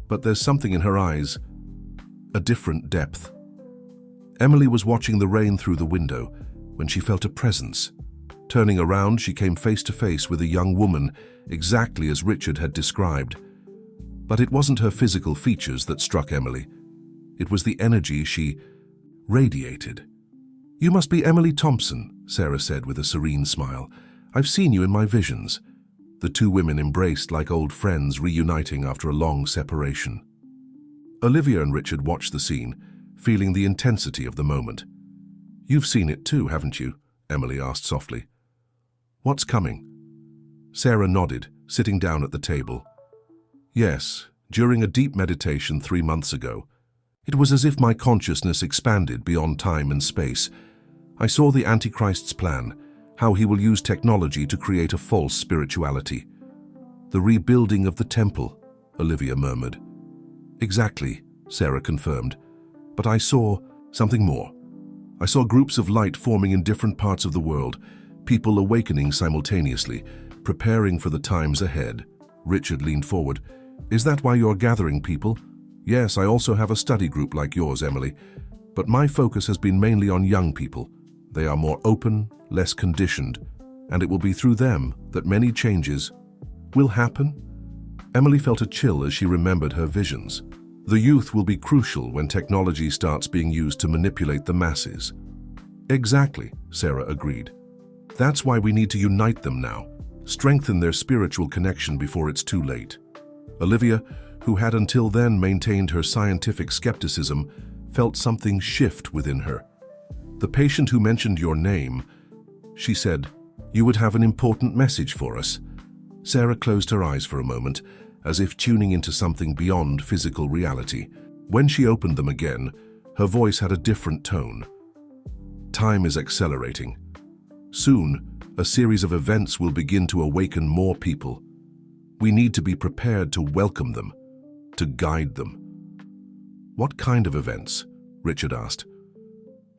A: but there's something in her eyes, a different depth. Emily was watching the rain through the window when she felt a presence. Turning around, she came face to face with a young woman, exactly as Richard had described. But it wasn't her physical features that struck Emily. It was the energy she radiated. You must be Emily Thompson, Sarah said with a serene smile. I've seen you in my visions. The two women embraced like old friends reuniting after a long separation. Olivia and Richard watched the scene, feeling the intensity of the moment. You've seen it too, haven't you? Emily asked softly. What's coming? Sarah nodded, sitting down at the table. Yes, during a deep meditation 3 months ago. It was as if my consciousness expanded beyond time and space. I saw the Antichrist's plan, how he will use technology to create a false spirituality. The rebuilding of the temple, Olivia murmured. Exactly, Sarah confirmed. But I saw something more. I saw groups of light forming in different parts of the world, people awakening simultaneously, preparing for the times ahead. Richard leaned forward. Is that why you're gathering people? Yes, I also have a study group like yours, Emily. But my focus has been mainly on young people. They are more open, less conditioned, and it will be through them that many changes will happen. Emily felt a chill as she remembered her visions. The youth will be crucial when technology starts being used to manipulate the masses. Exactly, Sarah agreed. That's why we need to unite them now, strengthen their spiritual connection before it's too late. Olivia, who had until then maintained her scientific skepticism, felt something shift within her. The patient who mentioned your name, she said, you would have an important message for us. Sarah closed her eyes for a moment, as if tuning into something beyond physical reality. When she opened them again, her voice had a different tone. Time is accelerating. Soon, a series of events will begin to awaken more people. We need to be prepared to welcome them, to guide them. What kind of events? Richard asked.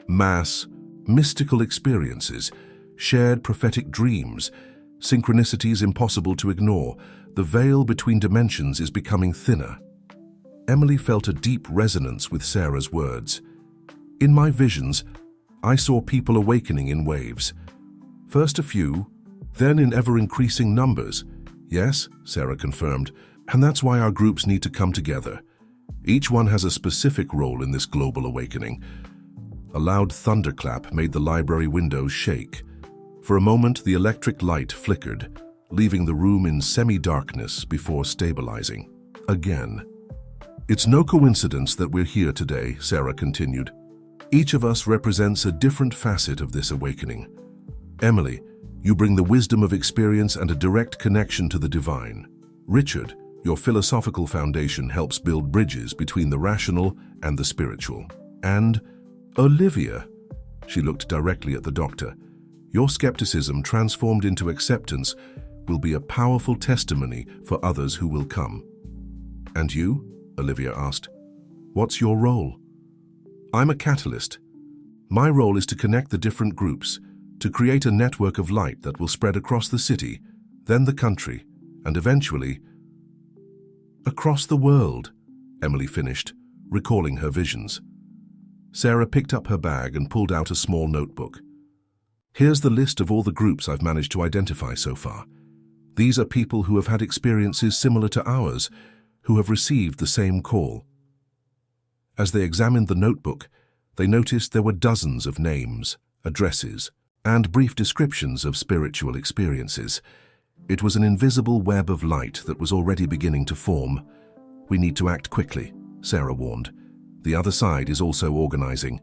A: Mass, mystical experiences, shared prophetic dreams, synchronicities impossible to ignore. The veil between dimensions is becoming thinner. Emily felt a deep resonance with Sarah's words. In my visions, I saw people awakening in waves. First a few, then in ever-increasing numbers. Yes, Sarah confirmed, and that's why our groups need to come together. Each one has a specific role in this global awakening. A loud thunderclap made the library windows shake. For a moment, the electric light flickered, leaving the room in semi-darkness before stabilizing. Again. It's no coincidence that we're here today, Sarah continued. Each of us represents a different facet of this awakening. Emily, you bring the wisdom of experience and a direct connection to the divine. Richard, your philosophical foundation helps build bridges between the rational and the spiritual. And Olivia, she looked directly at the doctor, your skepticism transformed into acceptance will be a powerful testimony for others who will come. And you? Olivia asked. What's your role? I'm a catalyst. My role is to connect the different groups, to create a network of light that will spread across the city, then the country, and eventually, across the world, Emily finished, recalling her visions. Sarah picked up her bag and pulled out a small notebook. Here's the list of all the groups I've managed to identify so far. These are people who have had experiences similar to ours, who have received the same call. As they examined the notebook, they noticed there were dozens of names, addresses, and brief descriptions of spiritual experiences. It was an invisible web of light that was already beginning to form. We need to act quickly, Sarah warned. The other side is also organizing.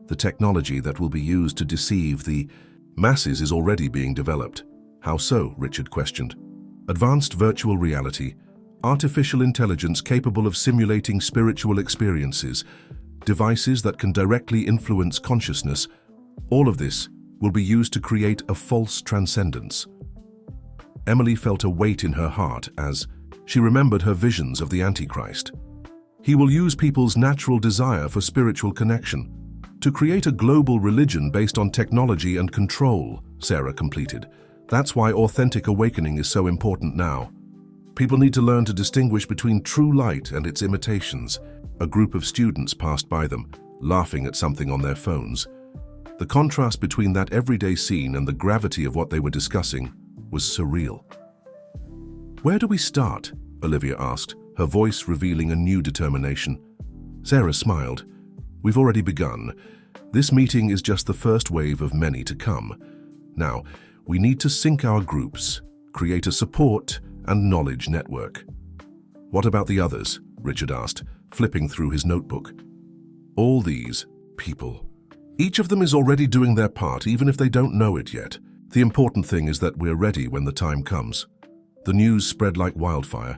A: The technology that will be used to deceive the masses is already being developed. How so? Richard questioned. Advanced virtual reality, artificial intelligence capable of simulating spiritual experiences, devices that can directly influence consciousness, all of this will be used to create a false transcendence. Emily felt a weight in her heart as she remembered her visions of the Antichrist. He will use people's natural desire for spiritual connection to create a global religion based on technology and control, Sarah completed. That's why authentic awakening is so important now. People need to learn to distinguish between true light and its imitations. A group of students passed by them, laughing at something on their phones. The contrast between that everyday scene and the gravity of what they were discussing was surreal. Where do we start? Olivia asked, her voice revealing a new determination. Sarah smiled. We've already begun. This meeting is just the first wave of many to come. Now, we need to sync our groups, create a support and knowledge network. What about the others? Richard asked, flipping through his notebook. All these people. Each of them is already doing their part, even if they don't know it yet. The important thing is that we're ready when the time comes. The news spread like wildfire.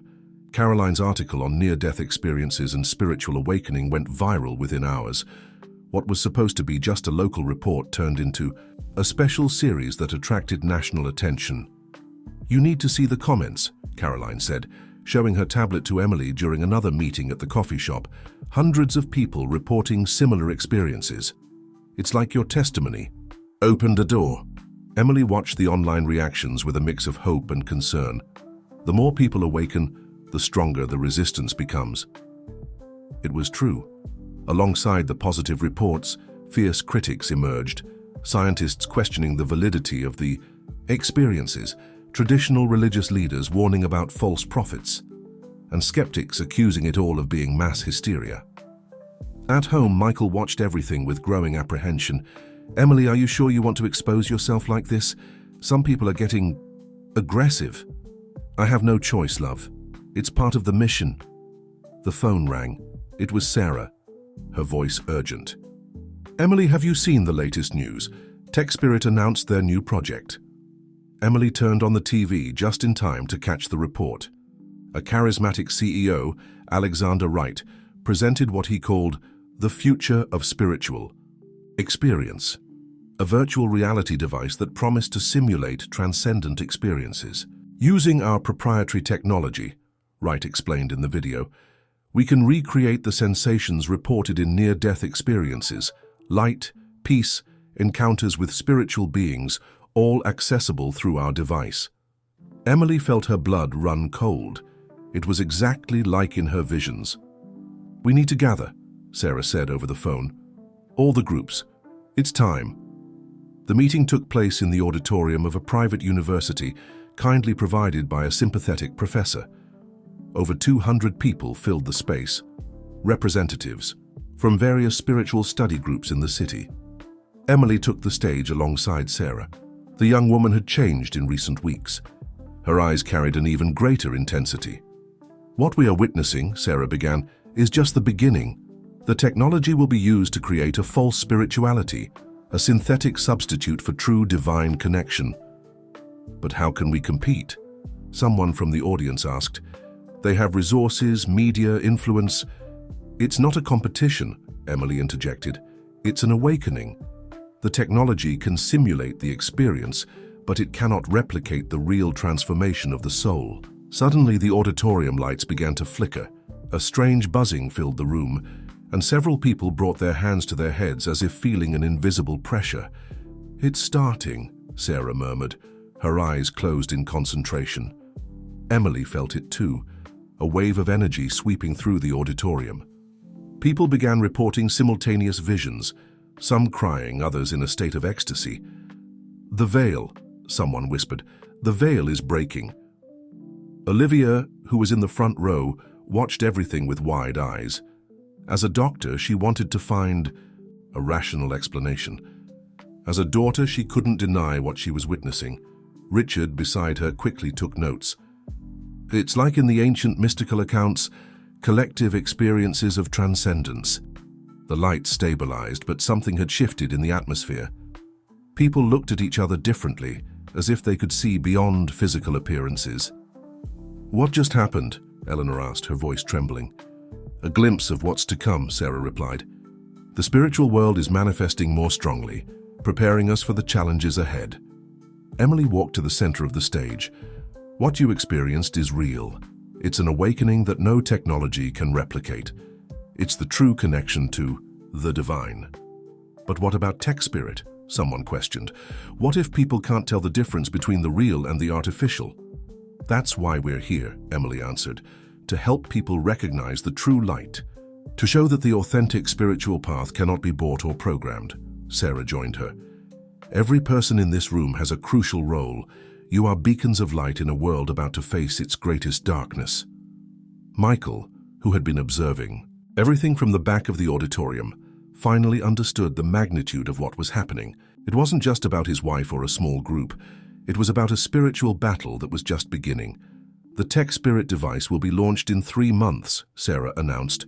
A: Caroline's article on near-death experiences and spiritual awakening went viral within hours. What was supposed to be just a local report turned into a special series that attracted national attention. You need to see the comments, Caroline said, showing her tablet to Emily during another meeting at the coffee shop. Hundreds of people reporting similar experiences. It's like your testimony opened a door. Emily watched the online reactions with a mix of hope and concern. The more people awaken, the stronger the resistance becomes. It was true. Alongside the positive reports, fierce critics emerged, scientists questioning the validity of the experiences, traditional religious leaders warning about false prophets, and skeptics accusing it all of being mass hysteria. At home, Michael watched everything with growing apprehension. Emily, are you sure you want to expose yourself like this? Some people are getting aggressive. I have no choice, love. It's part of the mission. The phone rang. It was Sarah, her voice urgent. Emily, have you seen the latest news? TechSpirit announced their new project. Emily turned on the TV just in time to catch the report. A charismatic CEO, Alexander Wright, presented what he called the future of spiritual experience, a virtual reality device that promised to simulate transcendent experiences. Using our proprietary technology, Wright explained in the video, we can recreate the sensations reported in near-death experiences, light, peace, encounters with spiritual beings, all accessible through our device. Emily felt her blood run cold. It was exactly like in her visions. We need to gather, Sarah said over the phone. All the groups. It's time. The meeting took place in the auditorium of a private university, kindly provided by a sympathetic professor. Over 200 people filled the space, representatives from various spiritual study groups in the city. Emily took the stage alongside Sarah. The young woman had changed in recent weeks. Her eyes carried an even greater intensity. What we are witnessing, Sarah began, is just the beginning. The technology will be used to create a false spirituality, a synthetic substitute for true divine connection. But how can we compete? Someone from the audience asked. They have resources, media, influence. It's not a competition, Emily interjected. It's an awakening. The technology can simulate the experience, but it cannot replicate the real transformation of the soul. Suddenly, the auditorium lights began to flicker. A strange buzzing filled the room, and several people brought their hands to their heads as if feeling an invisible pressure. "It's starting," Sarah murmured, her eyes closed in concentration. Emily felt it too, a wave of energy sweeping through the auditorium. People began reporting simultaneous visions, some crying, others in a state of ecstasy. "The veil," someone whispered, "the veil is breaking." Olivia, who was in the front row, watched everything with wide eyes. As a doctor, she wanted to find a rational explanation. As a daughter, she couldn't deny what she was witnessing. Richard, beside her, quickly took notes. "It's like in the ancient mystical accounts, collective experiences of transcendence." The light stabilized, but something had shifted in the atmosphere. People looked at each other differently, as if they could see beyond physical appearances. "What just happened?" Eleanor asked, her voice trembling. "A glimpse of what's to come," Sarah replied. "The spiritual world is manifesting more strongly, preparing us for the challenges ahead." Emily walked to the center of the stage. "What you experienced is real. It's an awakening that no technology can replicate. It's the true connection to the divine." "But what about tech spirit?" someone questioned. "What if people can't tell the difference between the real and the artificial?" "That's why we're here," Emily answered, "to help people recognize the true light, to show that the authentic spiritual path cannot be bought or programmed." Sarah joined her. "Every person in this room has a crucial role. You are beacons of light in a world about to face its greatest darkness." Michael, who had been observing everything from the back of the auditorium, finally understood the magnitude of what was happening. It wasn't just about his wife or a small group. It was about a spiritual battle that was just beginning. "The Tech Spirit device will be launched in 3 months, Sarah announced.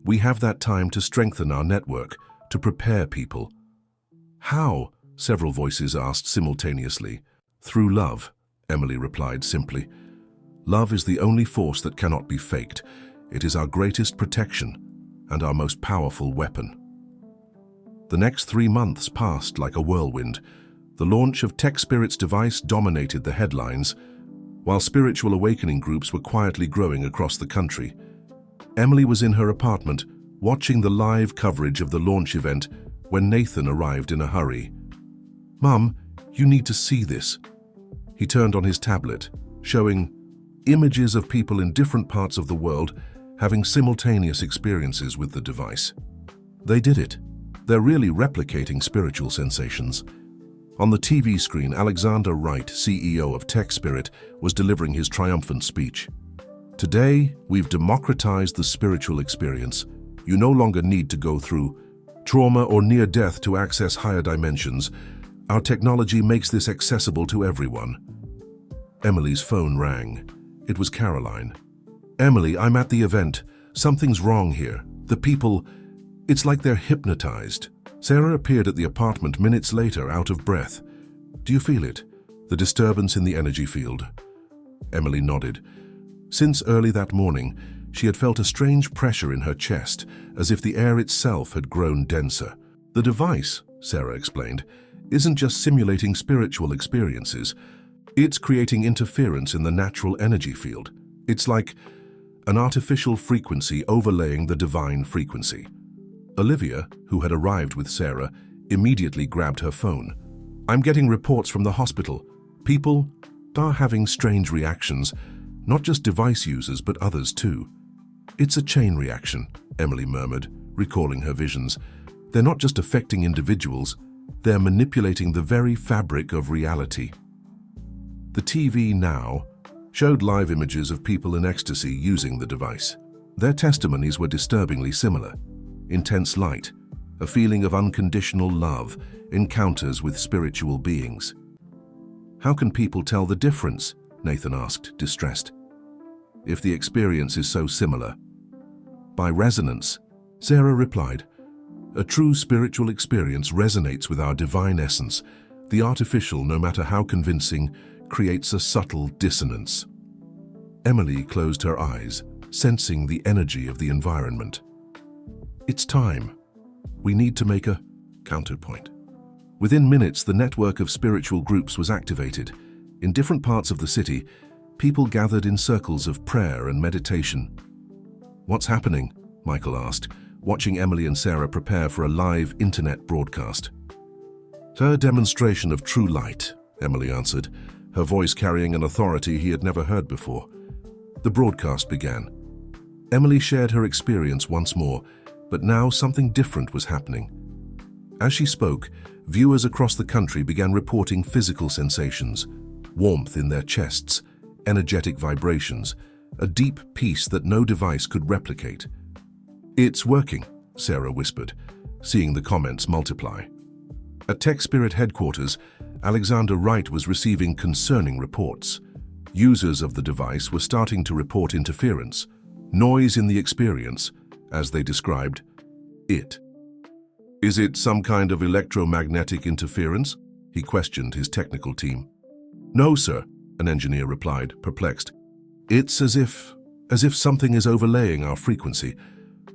A: "We have that time to strengthen our network, to prepare people." "How?" several voices asked simultaneously. "Through love," Emily replied simply. "Love is the only force that cannot be faked. It is our greatest protection and our most powerful weapon." The next 3 months passed like a whirlwind. The launch of Tech Spirit's device dominated the headlines, while spiritual awakening groups were quietly growing across the country. Emily was in her apartment, watching the live coverage of the launch event when Nathan arrived in a hurry. "Mum, you need to see this." He turned on his tablet, showing images of people in different parts of the world having simultaneous experiences with the device. They did it. They're really replicating spiritual sensations. On the TV screen, Alexander Wright, CEO of Tech Spirit, was delivering his triumphant speech. "Today, we've democratized the spiritual experience. You no longer need to go through trauma or near death to access higher dimensions. Our technology makes this accessible to everyone." Emily's phone rang. It was Caroline. "Emily, I'm at the event. Something's wrong here. The people, it's like they're hypnotized." Sarah appeared at the apartment minutes later, out of breath. "Do you feel it? The disturbance in the energy field?" Emily nodded. Since early that morning, she had felt a strange pressure in her chest, as if the air itself had grown denser. "The device," Sarah explained, "isn't just simulating spiritual experiences. It's creating interference in the natural energy field. It's like an artificial frequency overlaying the divine frequency." Olivia, who had arrived with Sarah, immediately grabbed her phone. "I'm getting reports from the hospital. People are having strange reactions, not just device users but others too." "It's a chain reaction," Emily murmured, recalling her visions. "They're not just affecting individuals, they're manipulating the very fabric of reality." The TV now showed live images of people in ecstasy using the device. Their testimonies were disturbingly similar. Intense light, a feeling of unconditional love, encounters with spiritual beings. "How can people tell the difference?" Nathan asked, distressed. "If the experience is so similar?" "By resonance," Sarah replied. "A true spiritual experience resonates with our divine essence. The artificial, no matter how convincing, creates a subtle dissonance." Emily closed her eyes, sensing the energy of the environment. "It's time. We need to make a counterpoint." Within minutes, the network of spiritual groups was activated. In different parts of the city, people gathered in circles of prayer and meditation. "What's happening?" Michael asked, watching Emily and Sarah prepare for a live internet broadcast. "Her demonstration of true light," Emily answered, her voice carrying an authority he had never heard before. The broadcast began. Emily shared her experience once more, but now something different was happening. As she spoke, viewers across the country began reporting physical sensations, warmth in their chests, energetic vibrations, a deep peace that no device could replicate. "It's working," Sarah whispered, seeing the comments multiply. At TechSpirit headquarters, Alexander Wright was receiving concerning reports. Users of the device were starting to report interference, noise in the experience, as they described it. "Is it some kind of electromagnetic interference?" he questioned his technical team. "No, sir," an engineer replied, perplexed. "It's as if something is overlaying our frequency,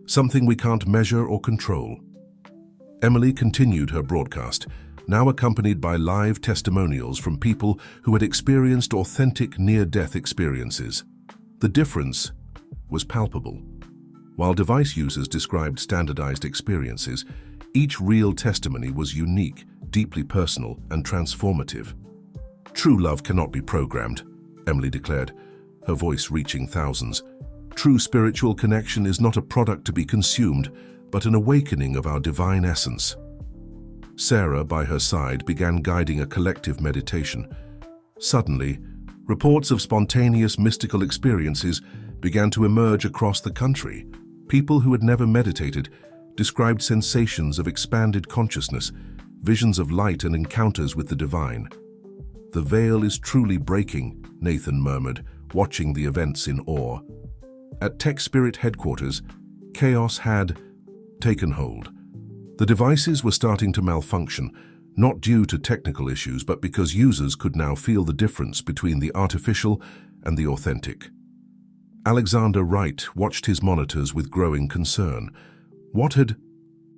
A: something we can't measure or control." Emily continued her broadcast, now accompanied by live testimonials from people who had experienced authentic near-death experiences. The difference was palpable. While device users described standardized experiences, each real testimony was unique, deeply personal, and transformative. "True love cannot be programmed," Emily declared, her voice reaching thousands. "True spiritual connection is not a product to be consumed, but an awakening of our divine essence." Sarah, by her side, began guiding a collective meditation. Suddenly, reports of spontaneous mystical experiences began to emerge across the country. People who had never meditated described sensations of expanded consciousness, visions of light and encounters with the divine. "The veil is truly breaking," Nathan murmured, watching the events in awe. At TechSpirit headquarters, chaos had taken hold. The devices were starting to malfunction, not due to technical issues, but because users could now feel the difference between the artificial and the authentic. Alexander Wright watched his monitors with growing concern. What had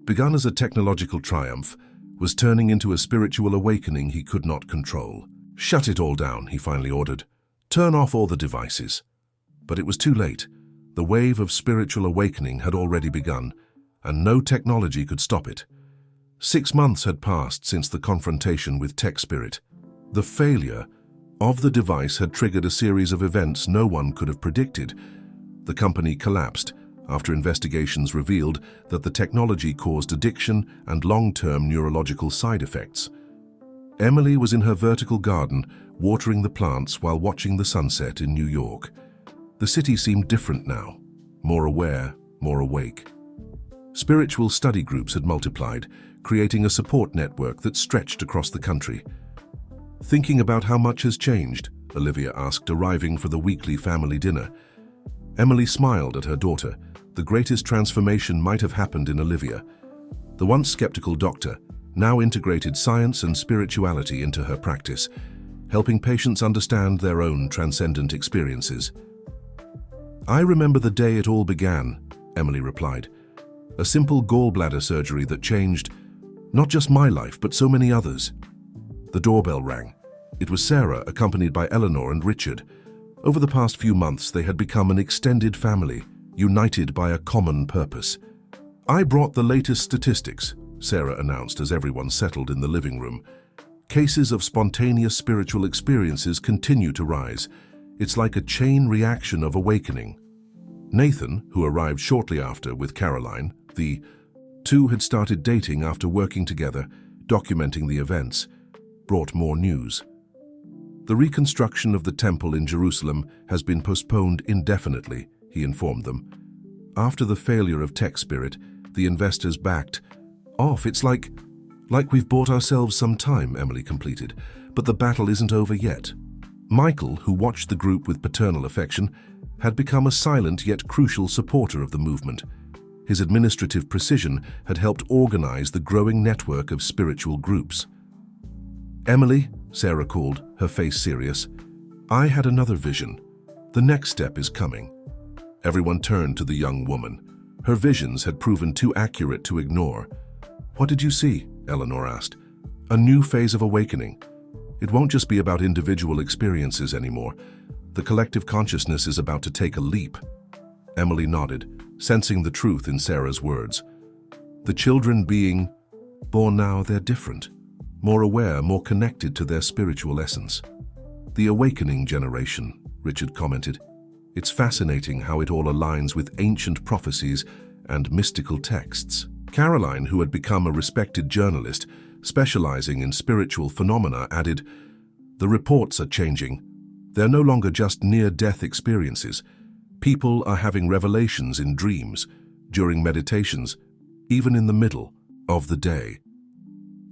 A: begun as a technological triumph was turning into a spiritual awakening he could not control. "Shut it all down," he finally ordered. "Turn off all the devices." But it was too late. The wave of spiritual awakening had already begun, and no technology could stop it. 6 months had passed since the confrontation with TechSpirit. The failure of the device had triggered a series of events no one could have predicted. The company collapsed after investigations revealed that the technology caused addiction and long-term neurological side effects. Emily was in her vertical garden, watering the plants while watching the sunset in New York. The city seemed different now, more aware, more awake. Spiritual study groups had multiplied, creating a support network that stretched across the country. "Thinking about how much has changed?" Olivia asked, arriving for the weekly family dinner. Emily smiled at her daughter. The greatest transformation might have happened in Olivia. The once skeptical doctor now integrated science and spirituality into her practice, helping patients understand their own transcendent experiences. "I remember the day it all began," Emily replied. "A simple gallbladder surgery that changed not just my life, but so many others." The doorbell rang. It was Sarah, accompanied by Eleanor and Richard. Over the past few months, they had become an extended family, united by a common purpose. "I brought the latest statistics," Sarah announced as everyone settled in the living room. "Cases of spontaneous spiritual experiences continue to rise. It's like a chain reaction of awakening." Nathan, who arrived shortly after with Caroline, the two had started dating after working together, documenting the events, brought more news. "The reconstruction of the temple in Jerusalem has been postponed indefinitely," he informed them. "After the failure of TechSpirit, the investors backed off. It's like we've bought ourselves some time," Emily completed. "But the battle isn't over yet." Michael, who watched the group with paternal affection, had become a silent yet crucial supporter of the movement. His administrative precision had helped organize the growing network of spiritual groups. "Emily," Sarah called, her face serious, "I had another vision. The next step is coming." Everyone turned to the young woman. Her visions had proven too accurate to ignore. "What did you see?" Eleanor asked. "A new phase of awakening. It won't just be about individual experiences anymore. The collective consciousness is about to take a leap." Emily nodded. sensing the truth in Sarah's words. The children being born now, they're different, more aware, more connected to their spiritual essence. The awakening generation, Richard commented. It's fascinating how it all aligns with ancient prophecies and mystical texts. Caroline, who had become a respected journalist specializing in spiritual phenomena, added, "The reports are changing. They're no longer just near-death experiences. People are having revelations in dreams, during meditations, even in the middle of the day."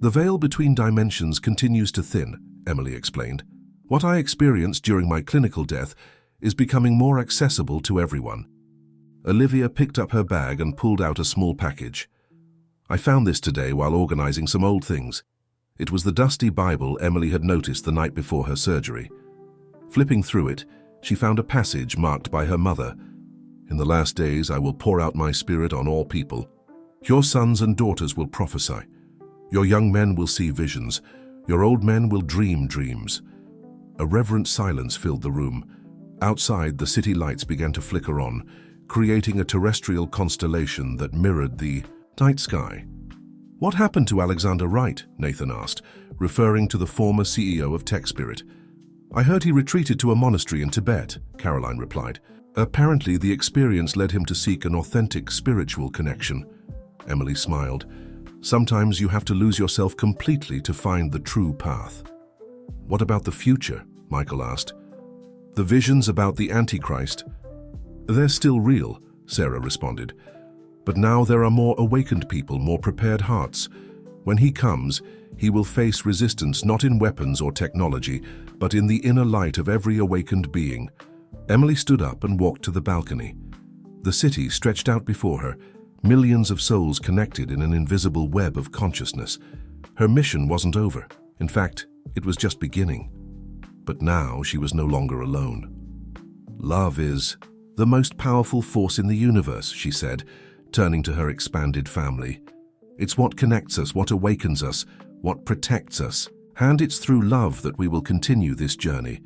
A: "The veil between dimensions continues to thin," Emily explained. "What I experienced during my clinical death is becoming more accessible to everyone." Olivia picked up her bag and pulled out a small package. "I found this today while organizing some old things." It was the dusty Bible Emily had noticed the night before her surgery. Flipping through it, she found a passage marked by her mother. "In the last days I will pour out my spirit on all people. Your sons and daughters will prophesy. Your young men will see visions. Your old men will dream dreams." A reverent silence filled the room. Outside, the city lights began to flicker on, creating a terrestrial constellation that mirrored the night sky. "What happened to Alexander Wright?" Nathan asked, referring to the former CEO of TechSpirit. "I heard he retreated to a monastery in Tibet," Caroline replied. "Apparently, the experience led him to seek an authentic spiritual connection." Emily smiled. "Sometimes you have to lose yourself completely to find the true path." "What about the future?" Michael asked. "The visions about the Antichrist?" "They're still real," Sarah responded. "But now there are more awakened people, more prepared hearts. When he comes, he will face resistance not in weapons or technology, but in the inner light of every awakened being." Emily stood up and walked to the balcony. The city stretched out before her, millions of souls connected in an invisible web of consciousness. Her mission wasn't over. In fact, it was just beginning. But now she was no longer alone. "Love is the most powerful force in the universe," she said, turning to her expanded family. "It's what connects us, what awakens us, what protects us. And it's through love that we will continue this journey."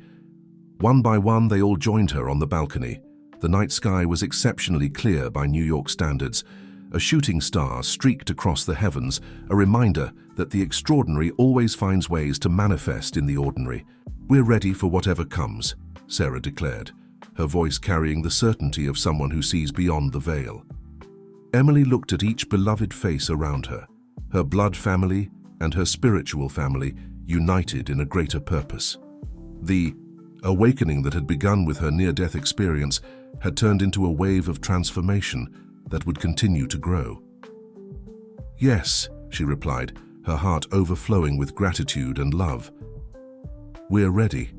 A: One by one, they all joined her on the balcony. The night sky was exceptionally clear by New York standards. A shooting star streaked across the heavens, a reminder that the extraordinary always finds ways to manifest in the ordinary. "We're ready for whatever comes," Sarah declared, her voice carrying the certainty of someone who sees beyond the veil. Emily looked at each beloved face around her, her blood family and her spiritual family united in a greater purpose. The awakening that had begun with her near-death experience had turned into a wave of transformation that would continue to grow. "Yes," she replied, her heart overflowing with gratitude and love. "We're ready."